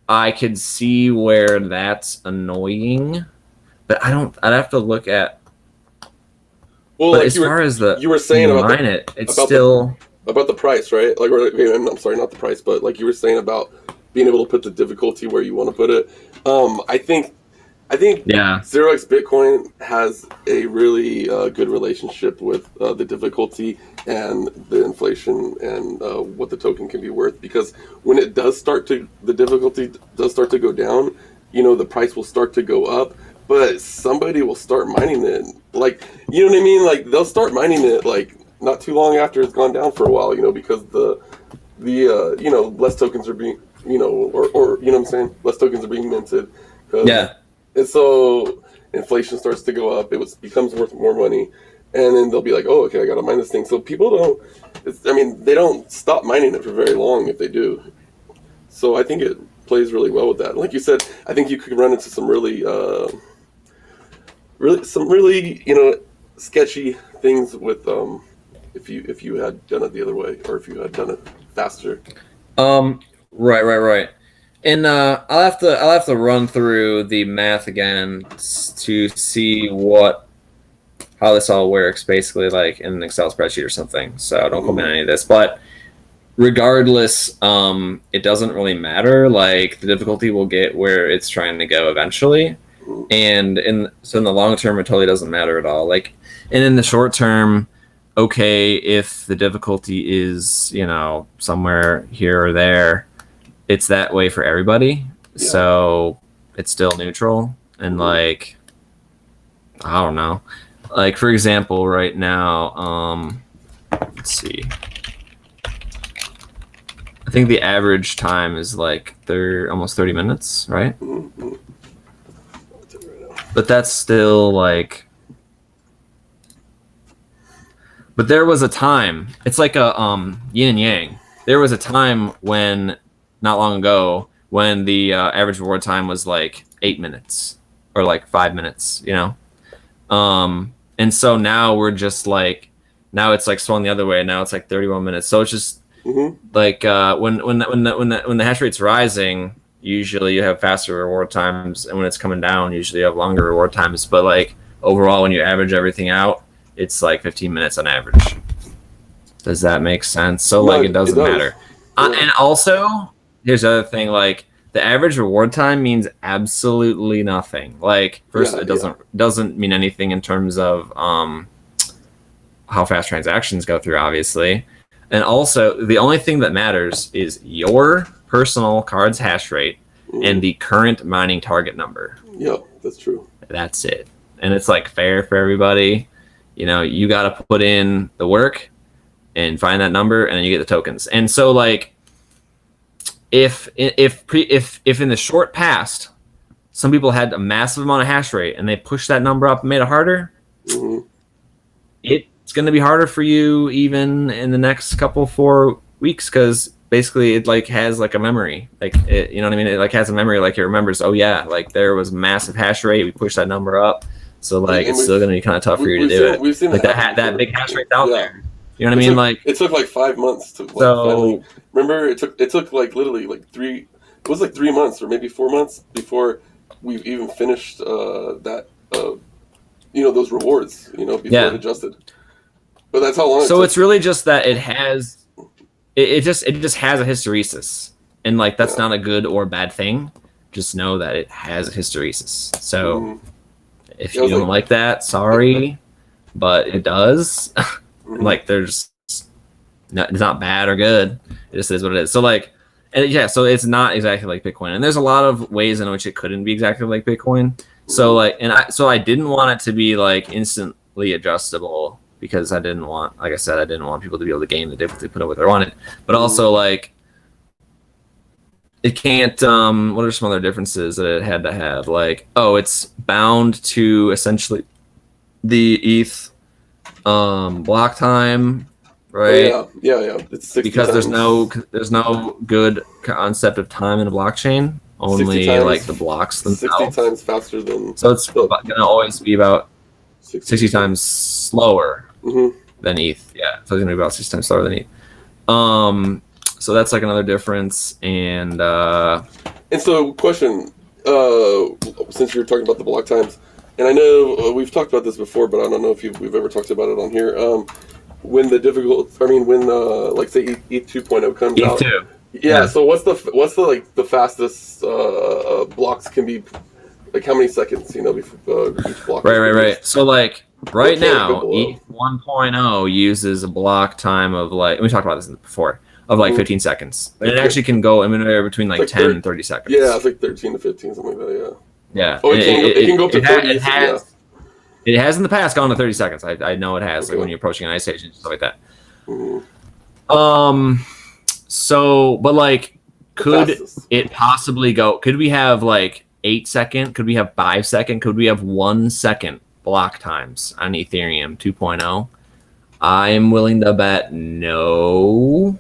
I could see where that's annoying, but I'd have to look at. Well, as far as you were saying about mine it's still about the price, right? Like, I'm sorry, not the price, but like you were saying about being able to put the difficulty where you want to put it. I think Yeah. 0xBitcoin has a really good relationship with the difficulty and the inflation and what the token can be worth. Because when it does the difficulty does start to go down, the price will start to go up. But somebody will start mining it, like, you know what I mean? Like, they'll start mining it like not too long after it's gone down for a while, because less tokens are being, or you know what I'm saying, less tokens are being minted. Yeah. And so inflation starts to go up. Becomes worth more money, and then they'll be like, "Oh, okay, I got to mine this thing." So people they don't stop mining it for very long if they do. So I think it plays really well with that. Like you said, I think you could run into some really, sketchy things with if you had done it the other way, or if you had done it faster. Right. And I'll have to run through the math again to see how this all works, basically, like in an Excel spreadsheet or something. So don't quote me on any of this. But regardless, it doesn't really matter. Like, the difficulty will get where it's trying to go eventually. And so in the long term, it totally doesn't matter at all. Like, and in the short term, okay, if the difficulty is, somewhere here or there, it's that way for everybody. Yeah. So it's still neutral. And like, I don't know. Like, for example, right now, let's see. I think the average time is like almost 30 minutes, right? Mm-hmm. But that's still like. But there was a time. It's like a yin and yang. There was a time not long ago, when the average reward time was like 8 minutes or like 5 minutes, and so now we're just like, now it's like swung the other way. Now it's like 31 minutes. So it's just like when the hash rate's rising, usually you have faster reward times, and when it's coming down, usually you have longer reward times. But like overall, when you average everything out, it's like 15 minutes on average. Does that make sense? So like, it doesn't matter. Yeah. And also, here's the other thing, like, the average reward time means absolutely nothing. Like, first, it doesn't mean anything in terms of how fast transactions go through, obviously. And also, the only thing that matters is your personal card's hash rate and the current mining target number. Yeah, that's true. That's it. And it's like fair for everybody. You got to put in the work and find that number, and then you get the tokens. And so, like, if in the short past, some people had a massive amount of hash rate and they pushed that number up and made it harder, it's going to be harder for you even in the next 4 weeks, because basically it like has like a memory, like it, you know what I mean? It like has a memory, like it remembers, oh yeah, like there was massive hash rate, we pushed that number up, so like it's still going to be kind of tough for you to do it. We've seen like that big hash rate's out there. You know what I mean? Like, it took like 5 months to finally. Remember, it took like literally like 3 months or maybe 4 months before we've even finished those rewards. Before it adjusted. But that's how long. So it's really just that it just has a hysteresis, and like that's not a good or bad thing. Just know that it has a hysteresis. So if you don't like that, sorry, but it does. Like, it's not bad or good. It just is what it is. So like, so it's not exactly like Bitcoin, and there's a lot of ways in which it couldn't be exactly like Bitcoin. So like, I didn't want it to be like instantly adjustable, because I didn't want, like I said, I didn't want people to be able to game the difficulty, put up what they wanted. But also, like, it can't. What are some other differences that it had to have? Like, it's bound to essentially the ETH block time, right? Yeah. It's 60 because times. there's no good concept of time in a blockchain. Only like the blocks themselves. 60 times faster than. So it's gonna always be about 60 times slower than ETH. Yeah, so it's gonna be about 60 times slower than ETH. So that's like another difference. And so question, since you're talking about the block times. And I know we've talked about this before, but I don't know if we've ever talked about it on here. when like say ETH 2.0 comes ETH out. 2. Yeah. So what's the like the fastest blocks can be? Like how many seconds, before each block? Right. So like right now, below? ETH 1.0 uses a block time of like, we talked about this before, of like 15 seconds. And it actually can go anywhere between like 10 and 30 seconds. Yeah, it's like 13 to 15, something like that. Yeah. Oh, it can go up to 30. It has in the past gone to 30 seconds. I know it has, Okay. like when you're approaching an ice station and stuff like that. Mm-hmm. So, but like, could fastest. it possibly go? Could we have like 8 second? Could we have 5 second? Could we have 1 second block times on Ethereum 2.0? I'm willing to bet no,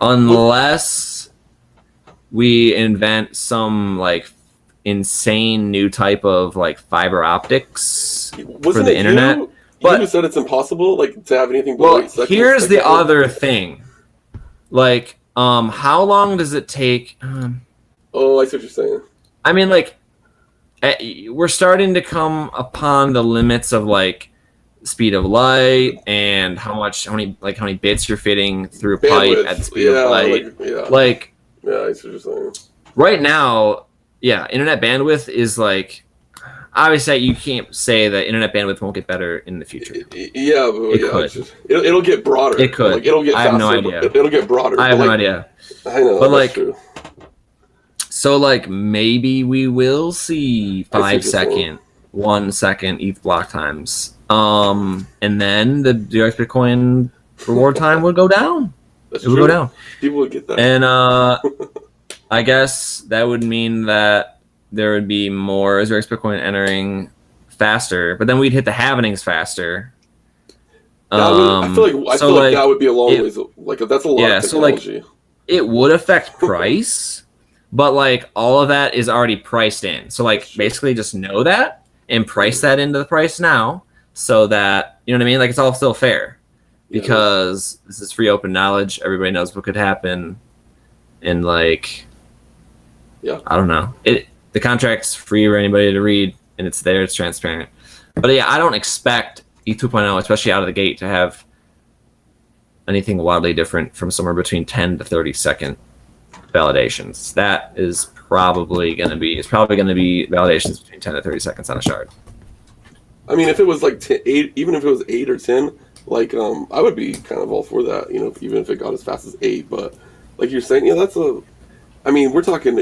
unless we invent some like insane new type of like fiber optics for the internet. You said it's impossible, like to have anything below 8 seconds. Here's like the other thing. Like, how long does it take? Oh, I see what you're saying. I mean, like, we're starting to come upon the limits of like speed of light and how many bits you're fitting through a pipe at the speed of light. Yeah, I see what you're saying. Right now, internet bandwidth is like, obviously you can't say that internet bandwidth won't get better in the future. Yeah, but it could. It'll get broader. It could. Like, it'll get faster. I have no idea. It'll get broader. I have no idea. I know. But like, true. So like maybe we will see 5 second, 1 second ETH block times. And then the 0xBitcoin reward time would go down. It would go down. People would get that. And I guess that would mean that there would be more 0xBitcoin entering faster, but then we'd hit the halvenings faster. I feel like that would be a long ways. Like that's a lot of technology. So like it would affect price, but like all of that is already priced in. So like basically just know that and price that into the price now, so that you know what I mean. Like it's all still fair, because this is free open knowledge. Everybody knows what could happen, and like, I don't know. The contract's free for anybody to read, and it's there. It's transparent. But I don't expect ETH 2.0, especially out of the gate, to have anything wildly different from somewhere between 10 to 30 second validations. That is probably going to be validations between 10 to 30 seconds on a shard. I mean, if it was like 8, even if it was 8 or 10, like I would be kind of all for that. Even if it got as fast as 8. But like you're saying, that's a. I mean, we're talking.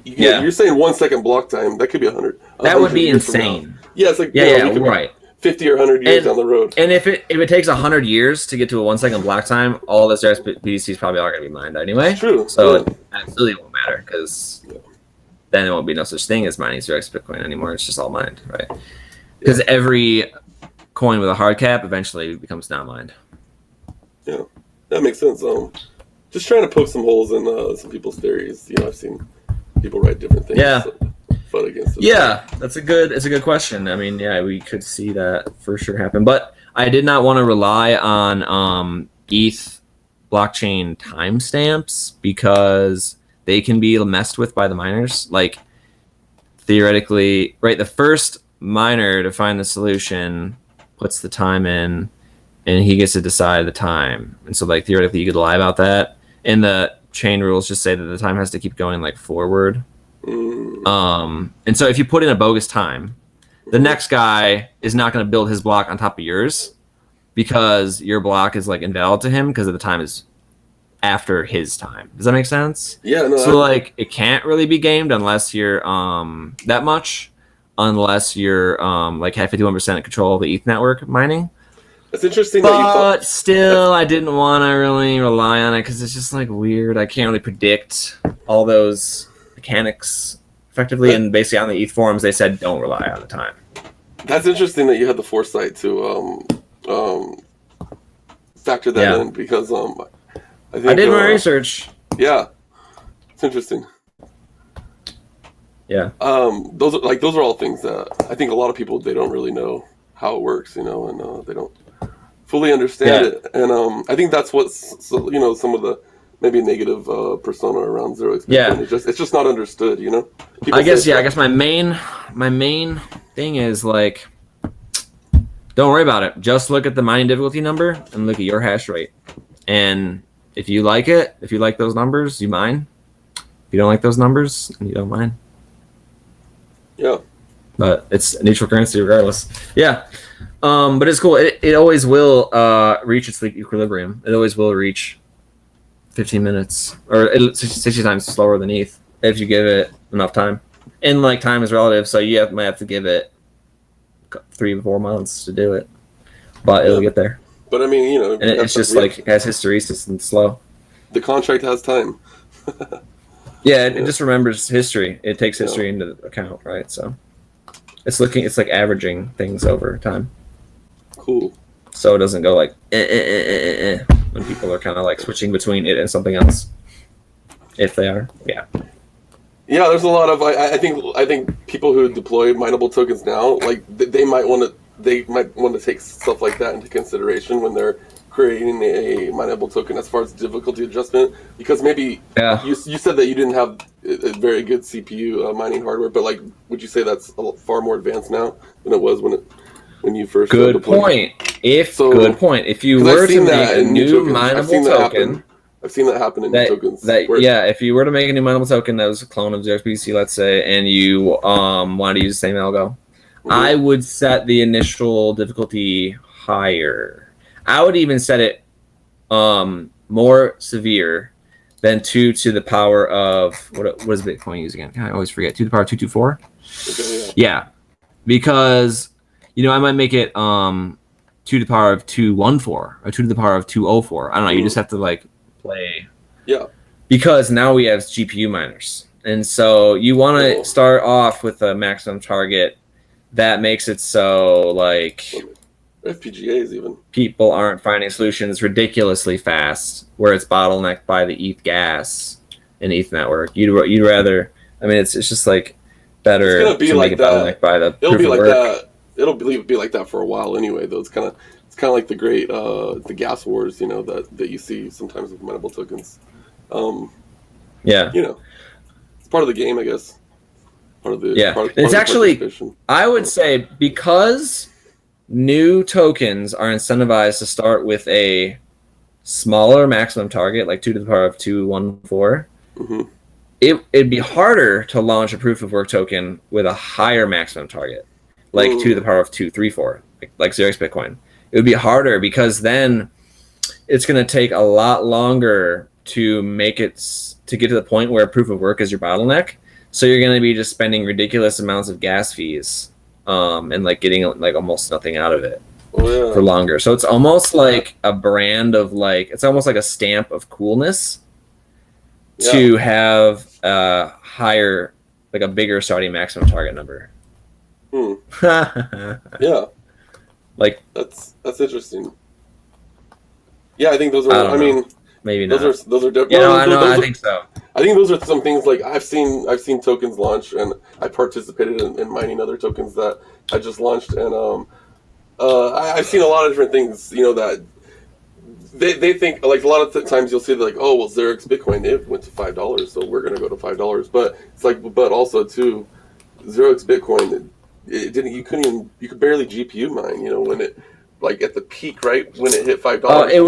You're saying 1 second block time. That could be 100. That would be insane. Yeah, it's like right. 50 or 100 years down the road. And if it takes 100 years to get to a 1 second block time, all this BTCs probably are going to be mined anyway. True. So it absolutely won't matter, because then there won't be no such thing as mining 0xBitcoin anymore. It's just all mined, right? Because every coin with a hard cap eventually becomes not mined. Yeah, that makes sense. Just trying to poke some holes in some people's theories. I've seen people write different things. Yeah. But against it. Yeah, it's a good question. I mean, we could see that for sure happen. But I did not want to rely on ETH blockchain timestamps, because they can be messed with by the miners. Like, theoretically, right, the first miner to find the solution puts the time in, and he gets to decide the time. And so, like, theoretically, you could lie about that. And the chain rules just say that the time has to keep going, like, forward. And so if you put in a bogus time, the next guy is not going to build his block on top of yours, because your block is like invalid to him because of the time is after his time. Does that make sense? Yeah. No, so like it can't really be gamed unless you're that much, unless you're like have 51% control of the ETH network mining. It's interesting but still, I didn't want to really rely on it, because it's just like weird. I can't really predict all those mechanics effectively, and basically on the ETH forums they said don't rely on the time. That's interesting that you had the foresight to factor that in, because I did my research. Yeah, it's interesting. Yeah. Those are all things that I think a lot of people, they don't really know how it works, and they don't fully understand it. And I think that's what's some of the maybe negative persona around 0xBitcoin. Yeah. It's just not understood, People I guess my main thing is like Don't worry about it. Just look at the mining difficulty number and look at your hash rate. And if you like it, if you like those numbers, you mine. If you don't like those numbers, you don't mine. Yeah. But it's a neutral currency regardless. Yeah. But it's cool. It always will reach its equilibrium. It always will reach 15 minutes or 60 times slower than ETH if you give it enough time. And like time is relative, so you might have to give it 3 to 4 months to do it. But it'll get there. But I mean, you know, and it's just like it has hysteresis and slow. The contract has time. Yeah, it just remembers history. It takes history into account, right? So it's like averaging things over time. Cool. So it doesn't go like when people are kind of like switching between it and something else. If they are, yeah. Yeah, there's a lot of I think people who deploy mineable tokens now, like they might want to take stuff like that into consideration when they're creating a mineable token as far as difficulty adjustment, because maybe you said that you didn't have a very good CPU mining hardware, but like, would you say that's far more advanced now than it was when you first good point. If you were to make a new mineable token, I've seen that happen in new tokens. If you were to make a new mineable token that was a clone of 0xBTC, let's say, and you wanted to use the same algo, I would set the initial difficulty higher. I would even set it more severe than 2 to the power of what is Bitcoin using again? I always forget. 2 to the power of 224. Okay, yeah, because I might make it 2 to the power of 214 or 2 to the power of 204. I don't know. You just have to like play. Yeah. Because now we have GPU miners, and so you want to start off with a maximum target that makes it so like. FPGAs even. People aren't finding solutions ridiculously fast where it's bottlenecked by the ETH gas and ETH network. You'd rather. I mean, it's just like better. It's gonna be like that. By the It'll be like that. It'll be like that for a while anyway. Though it's kind of like the great the gas wars, that you see sometimes with mineable tokens. Yeah. It's part of the game, I guess. Part of the it's actually. I would say because. New tokens are incentivized to start with a smaller maximum target, like 2 to the power of 214. Mm-hmm. It'd be harder to launch a proof of work token with a higher maximum target, like 2 to the power of 234, like 0xBitcoin. It would be harder because then it's going to take a lot longer to make it to get to the point where proof of work is your bottleneck. So you're going to be just spending ridiculous amounts of gas fees. And like getting like almost nothing out of it for longer. So it's almost like a brand of like, it's almost like a stamp of coolness to have a higher, like a bigger starting maximum target number. Yeah. Like that's interesting. Yeah, I think those are, I mean, maybe those not. Those are definitely. Yeah, I think so. I think those are some things like I've seen tokens launch, and I participated in mining other tokens that I just launched, and I've seen a lot of different things. That they think like a lot of times you'll see like, oh well, 0xBitcoin it went to $5, so we're gonna go to $5. But it's like, but also too, 0xBitcoin it didn't. You could barely GPU mine. When it like at the peak, right when it hit $5. Oh, it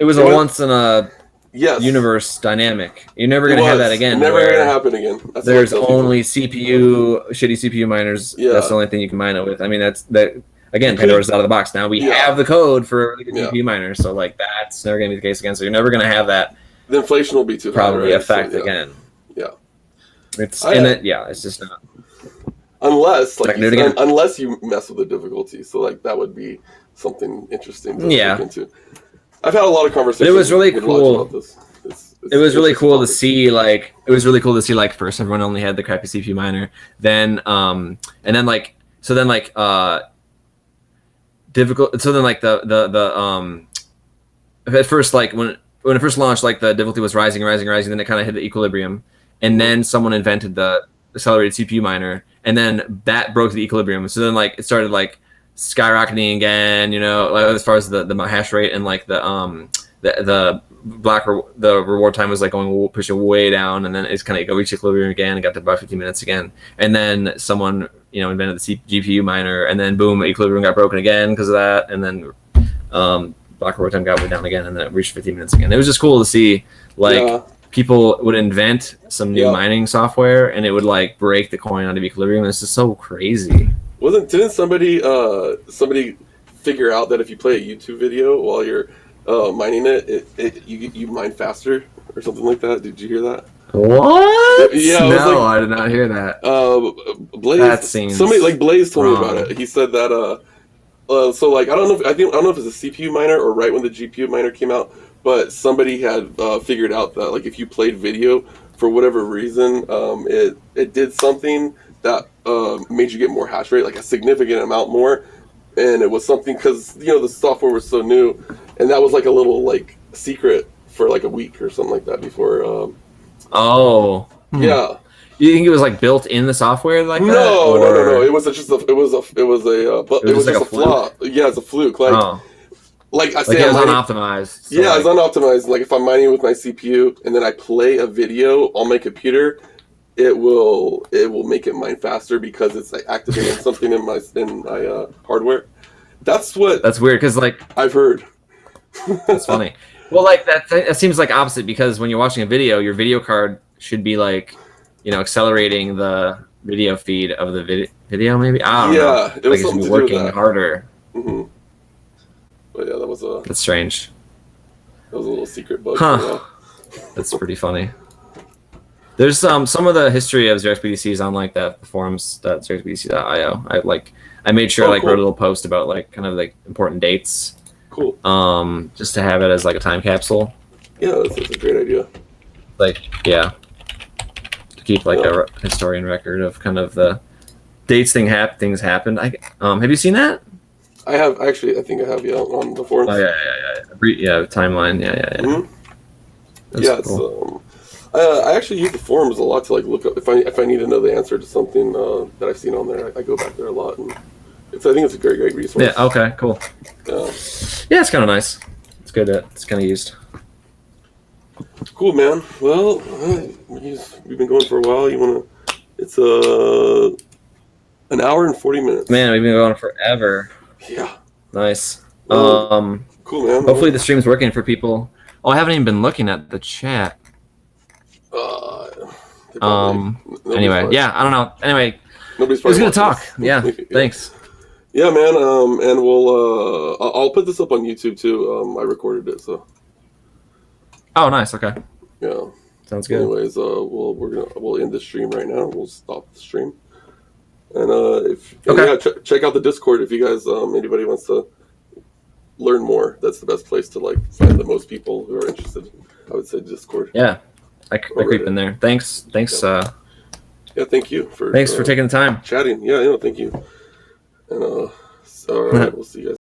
was a once in a universe dynamic. You're never going to have that again. Never going to happen again. There's only shitty CPU miners. Yeah. That's the only thing you can mine it with. I mean, that again, Pandora's out of the box. Now we have the code for a GPU miner, so like that's never going to be the case again. So you're never going to have that. The inflation will be too probably high, affect again. Yeah. It's it's just not. Unless unless you mess with the difficulty, so like that would be something interesting to look into. I've had a lot of conversations. But it was really cool. About this. It was really cool to see. Like, it was really cool to see. Like, first everyone only had the crappy CPU miner. Then, and then like, so then like, difficult. So then like the at first like when it first launched, like the difficulty was rising. Then it kind of hit the equilibrium, and then someone invented the accelerated CPU miner, and then that broke the equilibrium. So then like it started like skyrocketing again, like as far as the hash rate, and like the reward time was like pushing way down, and then it's kind of reached equilibrium again and got to about 15 minutes again, and then someone invented the GPU miner, and then boom, equilibrium got broken again because of that, and then block reward time got way down again, and then it reached 15 minutes again. It was just cool to see people would invent some new mining software, and it would like break the coin out of equilibrium. It's just so crazy. Didn't somebody figure out that if you play a YouTube video while you're mining you mine faster or something like that? Did you hear that? What? Yeah, no, I did not hear that. Blaze. That seems somebody like Blaze told wrong. me about it. He said that. So like I don't know if it's a CPU miner or right when the GPU miner came out, but somebody had figured out that like if you played video for whatever reason, it did something that made you get more hash rate, like a significant amount more, and it was something because the software was so new, and that was like a little like secret for like a week or something like that before. Yeah. You think it was like built in the software like that? No. It was just a flaw. Yeah, it's a fluke. Like I say, it was unoptimized. So it's unoptimized. Like if I'm mining with my CPU and then I play a video on my computer, it will make it mine faster because it's like activating something in my hardware. That's weird because like I've heard. That's funny. Well, like that seems like opposite because when you're watching a video, your video card should be like, accelerating the video feed of the video. Maybe I don't know. It was something it should be to working do with that. harder. Mm-hmm. But yeah, that's strange. That was a little secret bug. Huh. That's pretty funny. There's some of the history of 0xBTC on like the forums that 0xBTC.io. I made sure wrote a little post about like kind of like important dates. Cool. Just to have it as like a time capsule. Yeah, that's a great idea. To keep a historian record of kind of the dates things happened. Have you seen that? I have actually. I think I have on the forums. Oh yeah. Timeline. Yeah. Mm-hmm. Cool. I actually use the forums a lot to like look up if I need to know the answer to something that I've seen on there. I go back there a lot, and I think it's a great resource. Yeah. Okay. Cool. Yeah, it's kind of nice. It's good. It's kind of used. Cool, man. Well, we've been going for a while. It's an hour and 40 minutes. Man, we've been going forever. Yeah. Nice. Cool, man. Hopefully the stream's working for people. Oh, I haven't even been looking at the chat. Anyway, yeah, I don't know. Anyway, it was good to talk. Yeah, thanks. Yeah, man. And we'll I'll put this up on YouTube too. I recorded it, so. Oh, nice. Okay. Yeah. Sounds good. Anyways, we'll end the stream right now. We'll stop the stream. And check out the Discord if you guys anybody wants to learn more. That's the best place to like find the most people who are interested. I would say Discord. Yeah, I creep in there. Thanks. Yeah, thank you for taking the time chatting. Yeah, thank you. And all right, we'll see you guys.